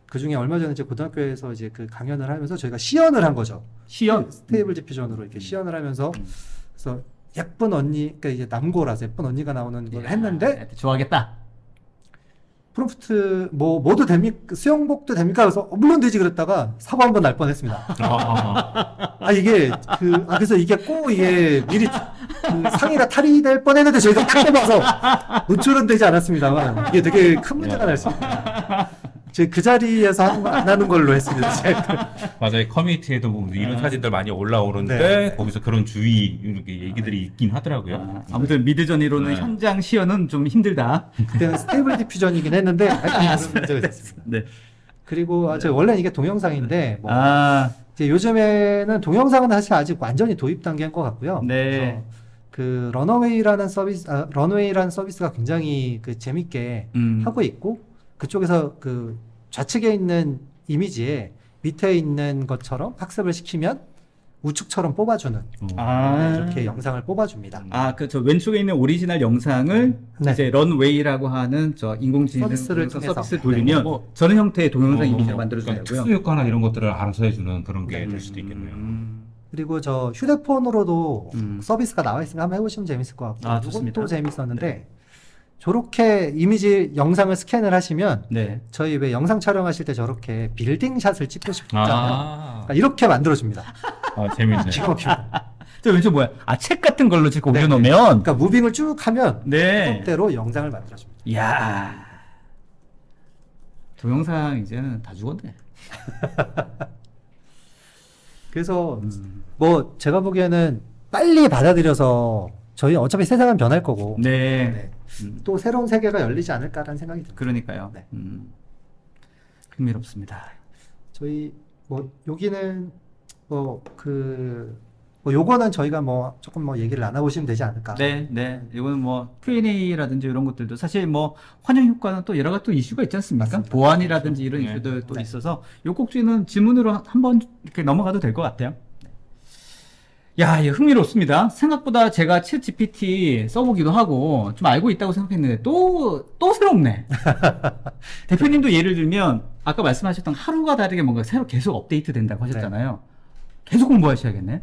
C: 그 중에 얼마 전에 이제 고등학교에서 이제 그 강연을 하면서 저희가 시연을 한 거죠.
A: 시연?
C: 스테이블 디퓨전으로 이렇게 시연을 하면서 그래서 예쁜 언니, 그러니까 이제 남고라서 예쁜 언니가 나오는 걸 했는데
A: 좋아하겠다.
C: 프롬프트 뭐도 됩니까? 수영복도 됩니까? 그래서 물론 되지 그랬다가 사고 한 번 날 뻔했습니다. 그래서 이게 꼭 이게 미리 그 상의가 탈의될 뻔했는데 저희가 딱 뽑아서 노출은 되지 않았습니다만 이게 되게 큰 문제가 날 수 있습니다. 저희 그 자리에서 안 하는 걸로 했습니다.
B: 맞아요. 커뮤니티에도 뭐 이런 사진들 많이 올라오는데
C: 네.
B: 거기서 그런 주의 이렇게 얘기들이 있긴 하더라고요.
A: 아무튼 미드전이로는
B: 네.
A: 현장 시연은 좀 힘들다.
C: 그때는 스테이블 디퓨전이긴 했는데 하여튼 그런 문제가 있었습니다.
A: 네.
C: 그리고 원래는 이게 동영상인데 뭐 이제 요즘에는 동영상은 사실 아직 완전히 도입 단계인 것 같고요.
A: 네.
C: 그래서 그 런웨이라는 서비스가 굉장히 그 재밌게 하고 있고 그쪽에서 그 좌측에 있는 이미지에 밑에 있는 것처럼 학습을 시키면 우측처럼 뽑아주는 이렇게 영상을 뽑아줍니다.
A: 저 왼쪽에 있는 오리지널 영상을
C: 네.
A: 이제 런웨이라고 하는 저 인공지능
C: 서비스를
A: 동영상
C: 통해서.
A: 서비스를 돌리면
B: 뭐
A: 저런 형태의 동영상 이미지를 만들어주고요.
B: 특수 효과나 이런 것들을 알아서 해주는 그런 게 될 수도 있겠네요.
C: 그리고 저 휴대폰으로도 서비스가 나와 있으니까 한번 해보시면 재밌을 것 같고
A: 좋습니다.
C: 이것도 재밌었는데 저렇게 이미지 영상을 스캔을 하시면
A: 네.
C: 저희 왜 영상 촬영하실 때 저렇게 빌딩샷을 찍고 싶잖아요.
B: 아,
C: 그러니까 이렇게 만들어줍니다.
B: 재밌네.
C: 기가 막히고.
A: 저 왼쪽 뭐야? 아, 책 같은 걸로 지금
C: 네,
A: 올려놓으면.
C: 그러니까 무빙을 쭉 하면
A: 네.
C: 그대로 영상을 만들어줍니다.
A: 이야. 동영상 이제는 다 죽었네.
C: 그래서 뭐 제가 보기에는 빨리 받아들여서 저희 어차피 세상은 변할 거고
A: 네.
C: 네. 또 새로운 세계가 열리지 않을까라는 생각이 듭니다.
A: 그러니까요.
C: 네.
A: 흥미롭습니다.
C: 저희 뭐 여기는 뭐 요거는 저희가 뭐 조금 뭐 얘기를 나눠보시면 되지 않을까.
A: 네, 네. 이거는 뭐 Q&A라든지 이런 것들도 사실 뭐 환영 효과는 또 여러 가지 또 이슈가 있지 않습니까?
C: 맞습니다.
A: 보안이라든지 이런
B: 네.
A: 이슈도 또
C: 네.
A: 있어서 요 꼭지는 질문으로 한번 이렇게 넘어가도 될 것 같아요. 야, 이거 흥미롭습니다. 생각보다 제가 챗 GPT 써보기도 하고 좀 알고 있다고 생각했는데 또 새롭네. 대표님도 예를 들면 아까 말씀하셨던 하루가 다르게 뭔가 새로 계속 업데이트 된다고 하셨잖아요. 계속 공부하셔야겠네.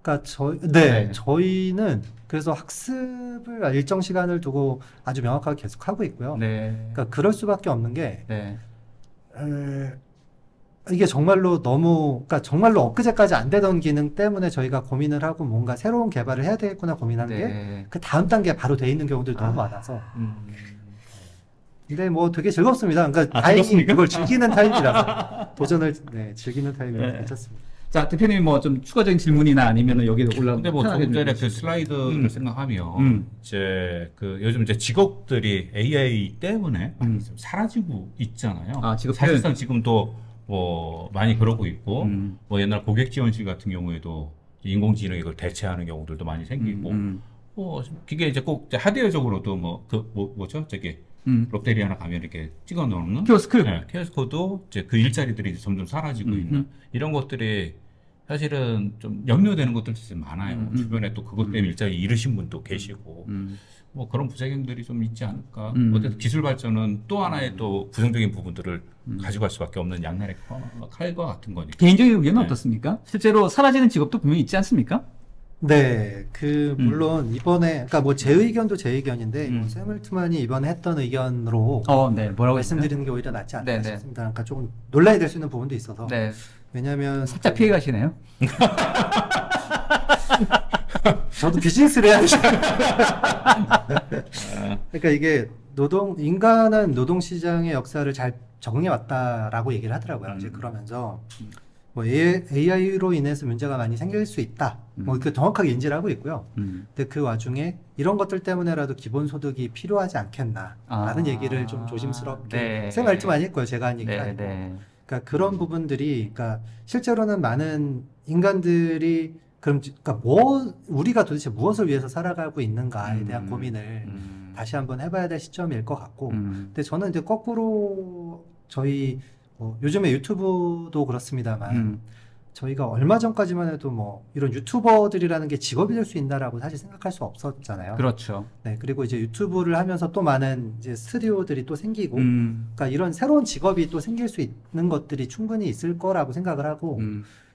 C: 그러니까
A: 네.
C: 저희는 그래서 학습을 일정 시간을 두고 아주 명확하게 계속 하고 있고요.
A: 네.
C: 그러니까 그럴 수밖에 없는 게
A: 네.
C: 이게 정말로 그러니까 정말로 엊그제까지 안 되던 기능 때문에 저희가 고민을 하고 뭔가 새로운 개발을 해야 되겠구나 고민한 게
A: 네.
C: 그 다음 단계에 바로 돼 있는 경우들이 너무 많아서.
A: 음.
C: 근데 뭐 되게 즐겁습니다. 그러니까
A: 아,
C: 다행히
A: 즐겁습니까?
C: 그걸 즐기는 타입이라서 도전을 즐기는 타입이라
A: 네.
C: 괜찮습니다.
A: 자, 대표님 뭐 좀 추가적인 질문이나 아니면은 여기도 올라오면
B: 근데 뭐 조금 전에 그 슬라이드를 생각하면 이제 그 요즘 이제 직업들이 AI 때문에 많이 좀 사라지고 있잖아요.
A: 아, 직업들.
B: 사실상 지금도 뭐 많이 그러고 있고 뭐 옛날 고객 지원실 같은 경우에도 인공지능이 이걸 대체하는 경우들도 많이 생기고 뭐 이게 이제 꼭 이제 하드웨어적으로도 뭐죠 저기 롯데리아나 가면 이렇게 찍어 놓는
A: 키오스크.
B: 네, 키오스크도 이제 그 일자리들이 점점 사라지고 있는 이런 것들이 사실은 좀 염려되는 것들이 진짜 많아요. 주변에 또 그것 때문에 일자리 잃으신 분도 계시고 뭐 그런 부작용들이 좀 있지 않을까. 어쨌든 기술 발전은 또 하나의 또 부정적인 부분들을 가져갈 수밖에 없는 양날의 칼과 같은 거니까.
A: 개인적인 의견은
B: 네.
A: 어떻습니까? 실제로 사라지는 직업도 분명히 있지 않습니까?
C: 네, 물론 이번에, 그러니까 뭐 제 의견도 제 의견인데, 뭐 세물트만이 이번에 했던 의견으로
A: 네. 뭐라고 했어요?
C: 말씀드리는 게 오히려 낫지 않을까
A: 네, 네.
C: 싶습니다. 그러니까 조금 논란이 될 수 있는 부분도 있어서.
A: 네.
C: 왜냐면,
A: 살짝 피해 가시네요.
C: 저도 비즈니스를 해야죠. 그러니까 이게 인간은 노동시장의 역사를 잘 정리해왔다라고 얘기를 하더라고요. 이제 그러면서, 뭐 AI로 인해서 문제가 많이 생길 수 있다. 뭐 그 정확하게 인지를 하고 있고요. 근데 그 와중에 이런 것들 때문에라도 기본소득이 필요하지 않겠나라는 얘기를 좀 조심스럽게
A: 네.
C: 생각을 좀 많이 했고요. 제가 한 얘기가
A: 네,
C: 아니고.
A: 네.
C: 그러니까 그런 부분들이, 그러니까 실제로는 많은 인간들이 그러니까 우리가 도대체 무엇을 위해서 살아가고 있는가에 대한 고민을 다시 한번 해봐야 될 시점일 것 같고. 근데 저는 이제 거꾸로 저희 요즘에 유튜브도 그렇습니다만 저희가 얼마 전까지만 해도 뭐 이런 유튜버들이라는 게 직업이 될 수 있나라고 사실 생각할 수 없었잖아요.
A: 그렇죠.
C: 네, 그리고 이제 유튜브를 하면서 또 많은 이제 스튜디오들이 또 생기고, 그러니까 이런 새로운 직업이 또 생길 수 있는 것들이 충분히 있을 거라고 생각을 하고,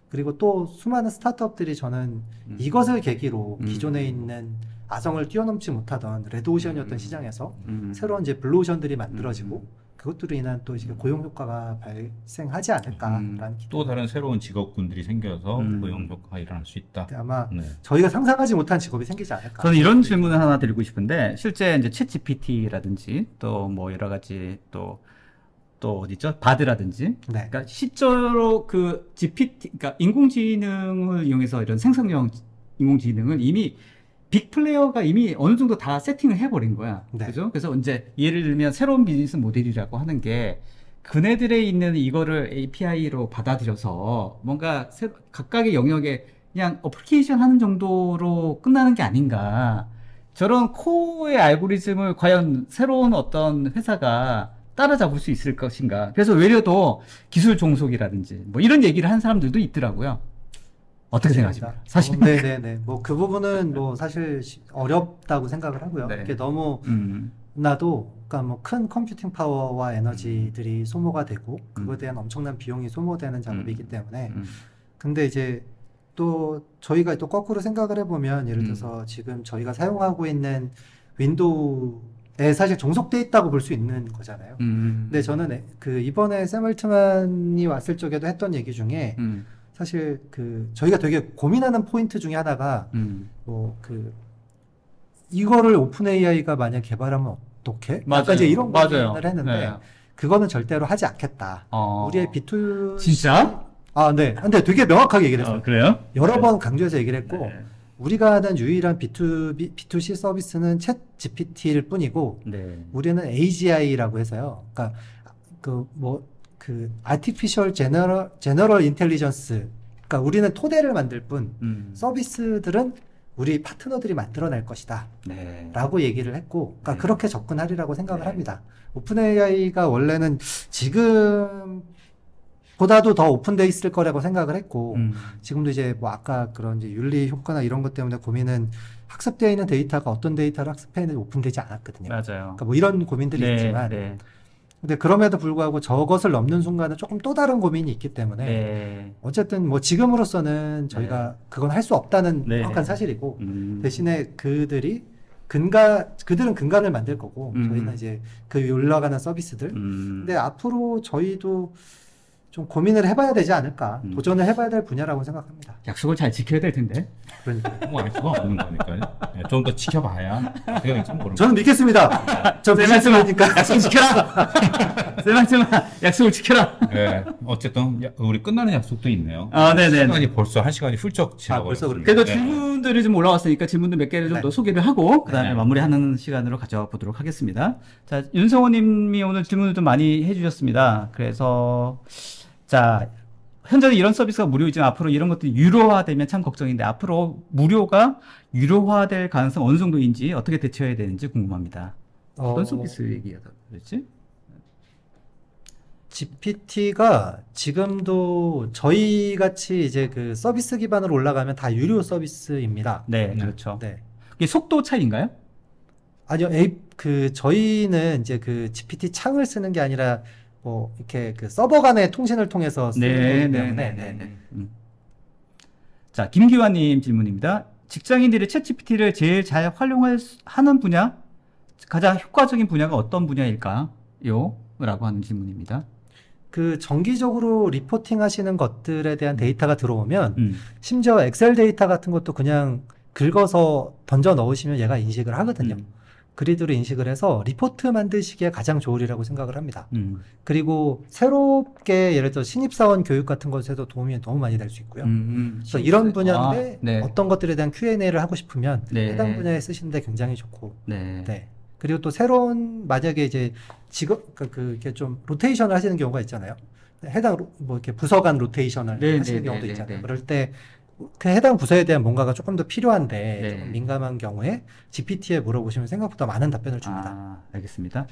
C: 그리고 또 수많은 스타트업들이 저는 이것을 계기로 기존에 있는 아성을 뛰어넘지 못하던 레드오션이었던 시장에서 새로운 이제 블루오션들이 만들어지고, 그것들로 인한 또 이제 고용 효과가 발생하지 않을까라는
B: 또 다른 새로운 직업군들이 생겨서 고용 효과가 일어날 수 있다.
C: 아마
B: 네.
C: 저희가 상상하지 못한 직업이 생기지 않을까.
A: 저는 이런 질문을 하나 드리고 싶은데 실제 이제 챗 GPT라든지 또 뭐 여러 가지 또 어디죠? 바드라든지.
C: 네.
A: 그러니까 실제로 그 GPT, 그러니까 인공지능을 이용해서 이런 생성형 인공지능을 이미 빅플레이어가 이미 어느 정도 다 세팅을 해버린 거야.
C: 네.
A: 그죠? 그래서 이제 예를 들면 새로운 비즈니스 모델이라고 하는 게 그네들에 있는 이거를 API로 받아들여서 뭔가 각각의 영역에 그냥 어플리케이션 하는 정도로 끝나는 게 아닌가. 저런 코어의 알고리즘을 과연 새로운 어떤 회사가 따라잡을 수 있을 것인가. 그래서 외려 더 기술 종속이라든지 뭐 이런 얘기를 하는 사람들도 있더라고요. 어떻게 생각하십니까? 사실.
C: 네네네. 뭐 그 부분은 뭐 사실 어렵다고 생각을 하고요.
A: 네.
C: 이게 너무 나도 그러니까 뭐 큰 컴퓨팅 파워와 에너지들이 소모가 되고 그거에 대한 엄청난 비용이 소모되는 작업이기 때문에 근데 이제 또 저희가 또 거꾸로 생각을 해보면 예를 들어서 지금 저희가 사용하고 있는 윈도우 사실 종속돼 있다고 볼 수 있는 거잖아요. 근데 저는 그 이번에 샘 얼트만이 왔을 적에도 했던 얘기 중에 사실 그 저희가 되게 고민하는 포인트 중에 하나가 뭐 그 이거를 오픈 AI가 만약 개발하면 어떡해? 약간 이제 이런 고민을 했는데
A: 네.
C: 그거는 절대로 하지 않겠다. 우리의 B2C
A: 진짜?
C: 네. 근데 되게 명확하게 얘기를 했어요.
A: 그래요?
C: 여러 번 강조해서 얘기를 했고
A: 네.
C: 우리가 하는 유일한 B2C 서비스는 챗 GPT일 뿐이고
A: 네.
C: 우리는 AGI라고 해서요. 그러니까 그 Artificial General Intelligence 그러니까 우리는 토대를 만들 뿐 서비스들은 우리 파트너들이 만들어낼 것이다.
A: 네.
C: 라고 얘기를 했고 그러니까
A: 네.
C: 그렇게 접근하리라고 생각을
A: 네.
C: 합니다. 오픈 AI가 원래는 지금 보다도 더 오픈돼 있을 거라고 생각을 했고 지금도 이제 뭐 아까 그런 이제 윤리 효과나 이런 것 때문에 고민은 학습되어 있는 데이터가 어떤 데이터를 학습했는지 오픈되지 않았거든요.
A: 맞아요.
C: 그러니까 뭐 이런 고민들이 있지만 근데 그럼에도 불구하고 저것을 넘는 순간은 조금 또 다른 고민이 있기 때문에 어쨌든 뭐 지금으로서는 저희가 그건 할 수 없다는 명확한 사실이고 대신에 그들은 근간을 만들 거고 저희는 이제 그 위에 올라가는 서비스들 근데 앞으로 저희도 좀 고민을 해봐야 되지 않을까 도전을 해봐야 될 분야라고 생각합니다.
A: 약속을 잘 지켜야 될 텐데.
C: 그러니까
B: 뭐 알 수가 없는 거니까요. 좀 더 지켜봐야 어떻게 좀 모르겠어요.
C: 저는 믿겠습니다. 저
A: 쌤 말씀은
C: 믿으니까
A: 약속 지켜라. 쌤 말씀은 약속을 지켜라.
B: 네, 어쨌든 우리 끝나는 약속도 있네요.
A: 네네.
B: 시간이 벌써 1시간이 훌쩍 지나버렸습니다.
C: 그래도
A: 질문들이 좀 올라왔으니까 질문들 몇 개를 좀 더 소개를 하고 그다음에 마무리하는 시간으로 가져보도록 하겠습니다. 자, 윤성호님이 오늘 질문을 좀 많이 해주셨습니다. 그래서 자, 현재는 이런 서비스가 무료이지만 앞으로 이런 것들이 유료화되면 참 걱정인데 앞으로 무료가 유료화될 가능성 어느 정도인지 어떻게 대처해야 되는지 궁금합니다. 어떤 서비스 얘기하다 그랬지?
C: GPT가 지금도 저희 같이 이제 그 서비스 기반으로 올라가면 다 유료 서비스입니다.
A: 네, 그렇죠.
C: 네.
A: 이게 속도 차이인가요?
C: 아니요, 저희는 이제 그 GPT 창을 쓰는 게 아니라 뭐 이렇게 그 서버 간의 통신을 통해서 쓰는 거기 때문에.
A: 자, 김기환님 질문입니다. 직장인들이 챗GPT를 제일 잘 하는 분야, 가장 효과적인 분야가 어떤 분야일까요? 라고 하는 질문입니다.
C: 그 정기적으로 리포팅 하시는 것들에 대한 데이터가 들어오면 심지어 엑셀 데이터 같은 것도 그냥 긁어서 던져 넣으시면 얘가 인식을 하거든요. 그리드로 인식을 해서 리포트 만드시기에 가장 좋으리라고 생각을 합니다. 그리고 새롭게 예를 들어 신입사원 교육 같은 것에도 도움이 너무 많이 될 수 있고요. 그래서 이런 분야인데 어떤 것들에 대한 Q&A를 하고 싶으면 해당 분야에 쓰시는데 굉장히 좋고 그리고 또 새로운 만약에 이제 이렇게 좀 로테이션을 하시는 경우가 있잖아요. 뭐 이렇게 부서 간 로테이션을 하시는 경우도 있잖아요. 그럴 때 그 해당 부서에 대한 뭔가가 조금 더 필요한데 조금 민감한 경우에 GPT에 물어보시면 생각보다 많은 답변을 줍니다.
A: 알겠습니다.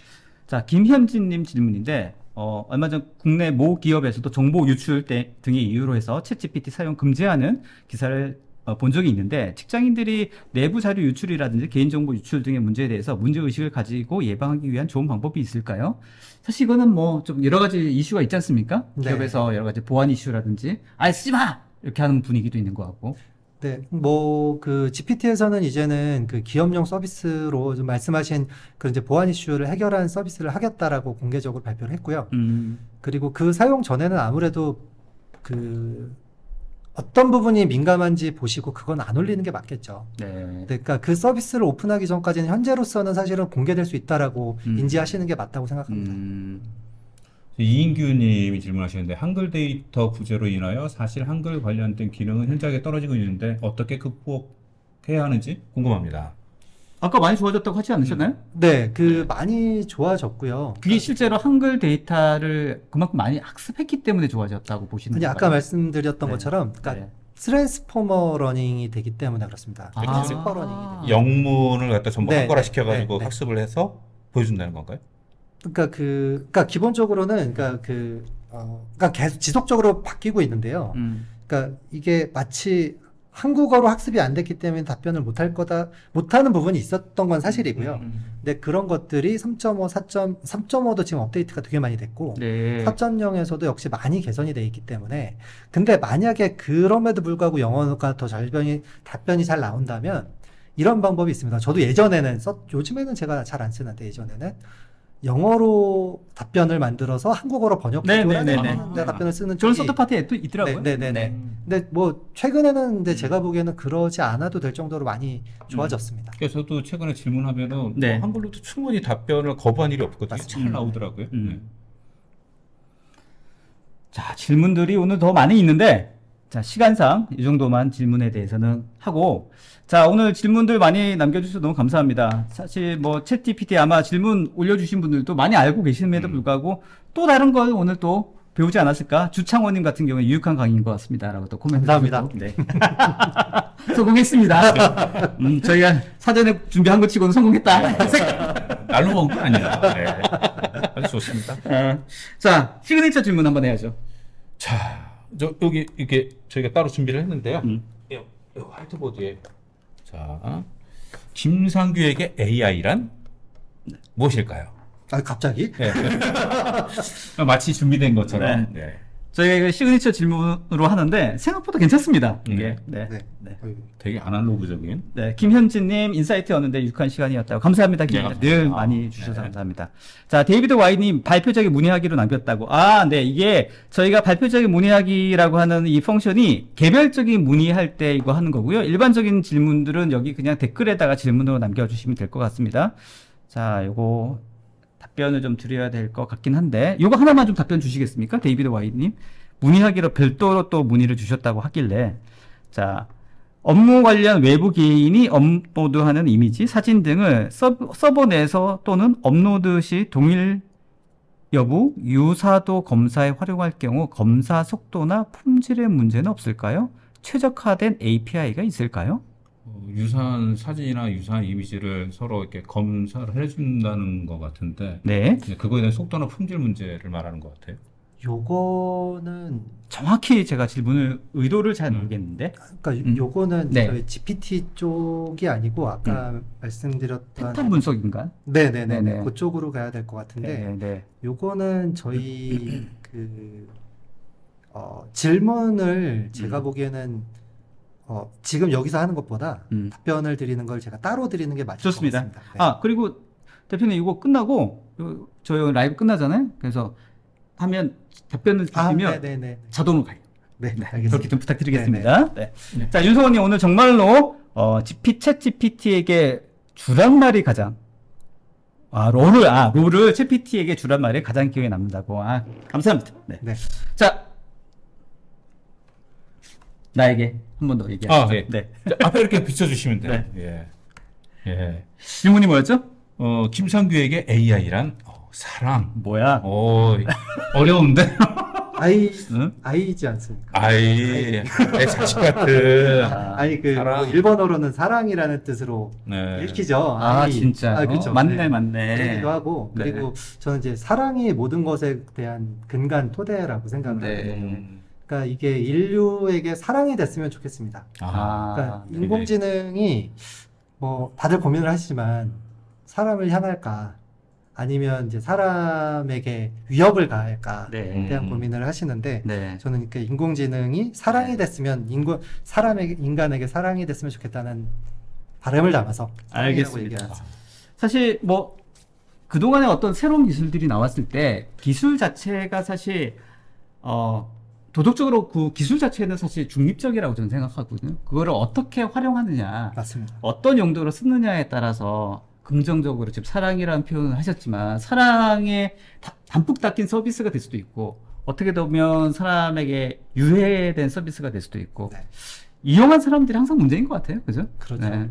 A: 자, 김현진님 질문인데 얼마 전 국내 모 기업에서도 정보 유출 등의 이유로 해서 챗GPT 사용 금지하는 기사를 본 적이 있는데 직장인들이 내부 자료 유출이라든지 개인정보 유출 등의 문제에 대해서 문제의식을 가지고 예방하기 위한 좋은 방법이 있을까요? 사실 이거는 뭐 좀 여러 가지 이슈가 있지 않습니까? 기업에서 여러 가지 보안 이슈라든지 쓰지 마! 이렇게 하는 분위기도 있는 것 같고.
C: 네, 뭐 그 GPT에서는 이제는 그 기업용 서비스로 좀 말씀하신 그 이제 보안 이슈를 해결한 서비스를 하겠다라고 공개적으로 발표를 했고요. 그리고 그 사용 전에는 아무래도 그 어떤 부분이 민감한지 보시고 그건 안 올리는 게 맞겠죠. 그러니까 그 서비스를 오픈하기 전까지는 현재로서는 사실은 공개될 수 있다라고 인지하시는 게 맞다고 생각합니다.
B: 이인규님이 질문하시는데 한글 데이터 부재로 인하여 사실 한글 관련된 기능은 현저하게 떨어지고 있는데 어떻게 극복해야 하는지 궁금합니다.
A: 아까 많이 좋아졌다고 하지 않으셨나요?
C: 네, 많이 좋아졌고요.
A: 그게 실제로 한글 데이터를 그만큼 많이 학습했기 때문에 좋아졌다고 보시는 거예요?
C: 아까 말씀드렸던 것처럼 그러니까 트랜스포머 러닝이 되기 때문에 그렇습니다. 트랜스퍼 러닝이
B: 영문을 갖다 전부 한거라 시켜가지고 학습을 해서 보여준다는 건가요?
C: 그러니까 기본적으로는 그러니까 계속 지속적으로 바뀌고 있는데요. 그러니까 이게 마치 한국어로 학습이 안 됐기 때문에 답변을 못하는 부분이 있었던 건 사실이고요. 근데 그런 것들이 3.5, 3.5도 지금 업데이트가 되게 많이 됐고 4.0에서도 역시 많이 개선이 돼 있기 때문에 근데 만약에 그럼에도 불구하고 영어가 더 답변이 잘 나온다면 이런 방법이 있습니다. 저도 예전에는 요즘에는 제가 잘 안 쓰는데 예전에는 영어로 답변을 만들어서 한국어로 번역해주는 답변을 쓰는
A: 저런
C: 쪽이
A: 서드파티에 또 있더라고요.
C: 네네네. 근데 뭐 최근에는 근데 제가 보기에는 그러지 않아도 될 정도로 많이 좋아졌습니다.
B: 그래서 저도 최근에 질문하면은
A: 네.
B: 뭐 한글로도 충분히 답변을 거부한 일이 없거든요.
C: 맞습니다.
B: 잘 나오더라고요. 네.
A: 자, 질문들이 오늘 더 많이 있는데, 자, 시간상 이 정도만 질문에 대해서는 하고, 자, 오늘 질문들 많이 남겨주셔서 너무 감사합니다. 사실 뭐 챗GPT 아마 질문 올려주신 분들도 많이 알고 계심에도 불구하고 또 다른 걸 오늘 또 배우지 않았을까? 주창원님 같은 경우에 유익한 강의인 것 같습니다. 라고 또 코멘트
C: 감사합니다.
A: 주셨고. 네. 성공했습니다. 저희가 사전에 준비한 것 치고는 성공했다.
B: 날로 먹은 건 아니에요. 네. 아주 좋습니다.
A: 자, 시그니처 질문 한번 해야죠.
B: 자, 여기 이게 저희가 따로 준비를 했는데요. 이 화이트보드에 자, 김상규에게 AI란 무엇일까요?
C: 아 갑자기?
B: 네. 마치 준비된 것처럼.
A: 네.
B: 네.
A: 저희가 이거 시그니처 질문으로 하는데 생각보다 괜찮습니다. 이게. 네.
C: 네.
A: 네.
B: 되게 아날로그적인.
A: 네, 김현진님 인사이트였는데 유익한 시간이었다고 감사합니다. 김현진 늘 많이 주셔서 감사합니다. 자, 데이비드 와이님 발표적인 문의하기로 남겼다고. 아, 네, 이게 저희가 발표적인 문의하기라고 하는 이 펑션이 개별적인 문의할 때 이거 하는 거고요. 일반적인 질문들은 여기 그냥 댓글에다가 질문으로 남겨주시면 될 것 같습니다. 자, 요거 답변을 좀 드려야 될 것 같긴 한데 요거 하나만 좀 답변 주시겠습니까? 데이비드 와이님 문의하기로 별도로 또 문의를 주셨다고 하길래 자. 업무 관련 외부 개인이 업로드하는 이미지, 사진 등을 서버 내에서 또는 업로드 시 동일 여부, 유사도 검사에 활용할 경우 검사 속도나 품질의 문제는 없을까요? 최적화된 API가 있을까요?
B: 유사한 사진이나 유사한 이미지를 서로 이렇게 검사를 해준다는 것 같은데,
A: 네.
B: 그거에 대한 속도나 품질 문제를 말하는 것 같아요.
C: 요거는
A: 정확히 제가 질문을 의도를 잘 모르겠는데.
C: 그러니까 요거는
A: 네.
C: 저희 GPT 쪽이 아니고 아까 말씀드렸던
A: 패턴 분석인가?
C: 네네네
A: 네네.
C: 그쪽으로 가야 될 것 같은데
A: 네, 네.
C: 요거는 저희 질문을 제가 보기에는 지금 여기서 하는 것보다 답변을 드리는 걸 제가 따로 드리는 게 맞을
A: 좋습니다.
C: 것 같습니다. 네.
A: 아, 그리고 대표님 이거 끝나고 저희 라이브 끝나잖아요. 그래서 하면 답변을 주시면
C: 네네네.
A: 자동으로 가요.
C: 네,
A: 네,
C: 알겠습니다.
A: 그렇게 좀 부탁드리겠습니다. 네. 자, 윤성원님 오늘 정말로 챗GPT에게 주란 말이 가장 롤을 챗GPT에게 주란 말이 가장 기억에 남는다고. 감사합니다. 네.
C: 네.
A: 자, 나에게 한 번 더 얘기하시죠.
B: 예.
A: 네.
B: 앞에 이렇게 비춰주시면 돼요.
A: 네.
B: 예.
A: 질문이 뭐였죠?
B: 김상규에게 AI란 사랑.
A: 뭐야?
B: 어려운데?
C: 아이지 않습니까?
B: 내 자식 같은.
C: 아니
B: 사랑.
C: 뭐 일본어로는 사랑이라는 뜻으로
B: 네.
C: 읽히죠.
A: 진짜.
C: 그렇죠.
A: 맞네.
C: 그러기도 하고
A: 네.
C: 그리고 저는 이제 사랑이 모든 것에 대한 근간 토대라고 생각을 하거든요. 그러니까 이게 인류에게 사랑이 됐으면 좋겠습니다. 그러니까 인공지능이 뭐 다들 고민을 하시지만 사람을 향할까 아니면 이제 사람에게 위협을 가할까에 대한 고민을 하시는데
A: 네.
C: 저는 이렇게 인공지능이 사랑이 됐으면 인간에게 사랑이 됐으면 좋겠다는 바람을 담아서
A: 알겠습니다. 사실 뭐 그동안에 어떤 새로운 기술들이 나왔을 때 기술 자체가 사실 도덕적으로 그 기술 자체는 사실 중립적이라고 저는 생각하거든요. 그거를 어떻게 활용하느냐,
C: 맞습니다.
A: 어떤 용도로 쓰느냐에 따라서 긍정적으로 지금 사랑이라는 표현을 하셨지만 사랑에 담뿍 닦인 서비스가 될 수도 있고 어떻게 보면 사람에게 유해된 서비스가 될 수도 있고 이용한 사람들이 항상 문제인 것 같아요. 그죠?
C: 그렇죠.
A: 네.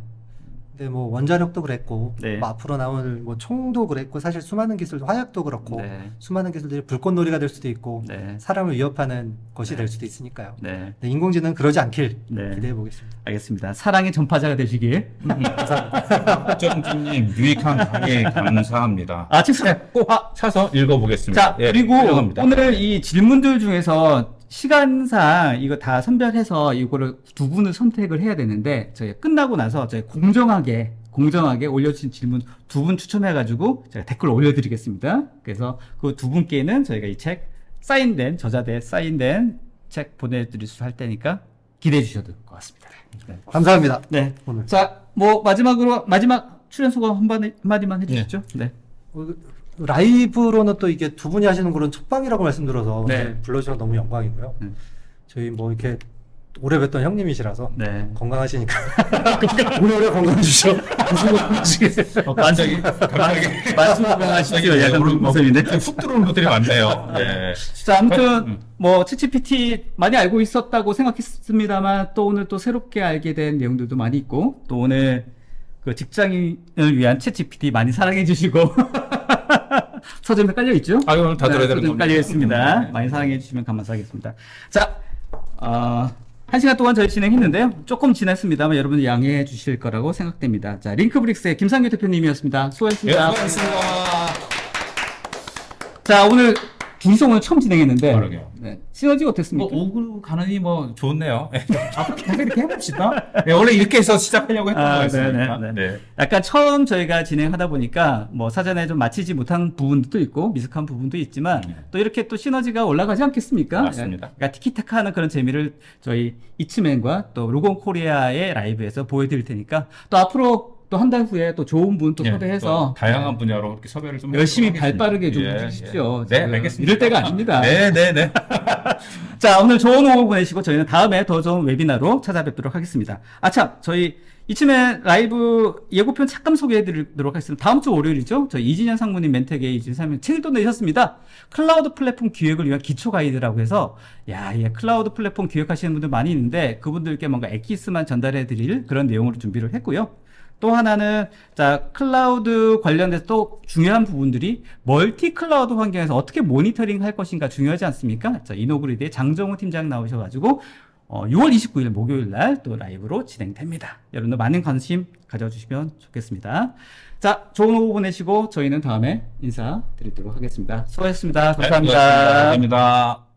C: 근데 뭐 원자력도 그랬고
A: 네.
C: 뭐 앞으로 나올 뭐 총도 그랬고 사실 수많은 기술도 화약도 그렇고
A: 네.
C: 수많은 기술들이 불꽃놀이가 될 수도 있고
A: 네.
C: 사람을 위협하는 것이 될 수도 있으니까요.
A: 네.
C: 네, 인공지능은 그러지 않길
A: 네.
C: 기대해 보겠습니다.
A: 알겠습니다. 사랑의 전파자가 되시길.
B: 박정진님 유익한 강의 감사합니다.
A: 죄송해요.
B: 꼭 사서 읽어보겠습니다.
A: 자, 그리고
B: 훌륭합니다.
A: 오늘 이 질문들 중에서 시간상 이거 다 선별해서 이거를 두 분을 선택을 해야 되는데 저희 끝나고 나서 저희 공정하게 올려주신 질문 두 분 추첨해가지고 제가 댓글 올려드리겠습니다. 그래서 그 두 분께는 저희가 이 책 저자대 사인된 책 보내드릴 수 할 테니까 기대해 주셔도 될 것 같습니다. 네.
C: 감사합니다.
A: 네.
C: 오늘.
A: 자, 뭐 마지막 출연 소감 한마디만 해주시죠. 네.
C: 라이브로는 또 이게 두 분이 하시는 그런 첫방이라고 말씀드려서
A: 네.
C: 불러주셔서 너무 영광이고요. 저희 뭐 이렇게 오래 뵀던 형님이시라서
A: 네.
C: 건강하시니까 오래오래 건강해주시오.
A: 갑자기 말씀 건강하시죠. 약간 그런 모습인데.
B: 훅 들어오는 것들이 많네요. 네.
A: 자, 아무튼 뭐 챗GPT 많이 알고 있었다고 생각했습니다만 또 오늘 또 새롭게 알게 된 내용들도 많이 있고 또 오늘 그 직장인을 위한 챗GPT 많이 사랑해 주시고 서점 헷갈려 있죠?
B: 아, 오늘 다 들어야 되는
A: 서점
B: 겁니다.
A: 헷갈려 있습니다. 많이 사랑해 주시면 감사하겠습니다. 자, 1시간 동안 저희 진행했는데요. 조금 지났습니다만 여러분 양해해 주실 거라고 생각됩니다. 자, 링크브릭스의 김상규 대표님이었습니다. 수고하셨습니다.
B: 예, 수고하셨습니다.
A: 자, 오늘 둘이서 오늘 처음 진행했는데
B: 그러게요.
A: 네. 시너지가
B: 뭐
A: 어땠습니까?
B: 오고 가느니 뭐 좋네요. 앞으로 계속 이렇게 해봅시다. 네, 원래 이렇게 해서 시작하려고 했던 거였으니까.
A: 네. 약간 처음 저희가 진행하다 보니까 뭐 사전에 좀 마치지 못한 부분도 있고 미숙한 부분도 있지만 또 이렇게 또 시너지가 올라가지 않겠습니까?
B: 맞습니다.
A: 그러니까 티키타카하는 그런 재미를 저희 이츠맨과 또 로건 코리아의 라이브에서 보여드릴 테니까 또 앞으로 또 한 달 후에 또 좋은 분 또 섭외해서
B: 또 다양한 분야로 이렇게 섭외를 좀
A: 열심히
B: 해보도록 하겠습니다.
A: 발빠르게 좀
B: 예,
A: 해주십시오.
B: 예. 네,
A: 지금
B: 알겠습니다.
A: 이럴 때가 아닙니다.
B: 네.
A: 자, 오늘 좋은 오후 보내시고 저희는 다음에 더 좋은 웨비나로 찾아뵙도록 하겠습니다. 참, 저희 이쯤에 라이브 예고편 잠깐 소개해드리도록 하겠습니다. 다음 주 월요일이죠. 저희 이진현 상무님 멘트계의 이진현 상무님 책을 또 내셨습니다. 클라우드 플랫폼 기획을 위한 기초 가이드라고 해서 클라우드 플랫폼 기획하시는 분들 많이 있는데 그분들께 뭔가 엑기스만 전달해드릴 그런 내용으로 준비를 했고요. 또 하나는 클라우드 관련돼서 또 중요한 부분들이 멀티 클라우드 환경에서 어떻게 모니터링 할 것인가 중요하지 않습니까? 이노그리드의 장정우 팀장 나오셔가지고 6월 29일 목요일 날 또 라이브로 진행됩니다. 여러분들 많은 관심 가져주시면 좋겠습니다. 자, 좋은 오후 보내시고 저희는 다음에 인사드리도록 하겠습니다. 수고하셨습니다. 감사합니다.
B: 네, 감사합니다.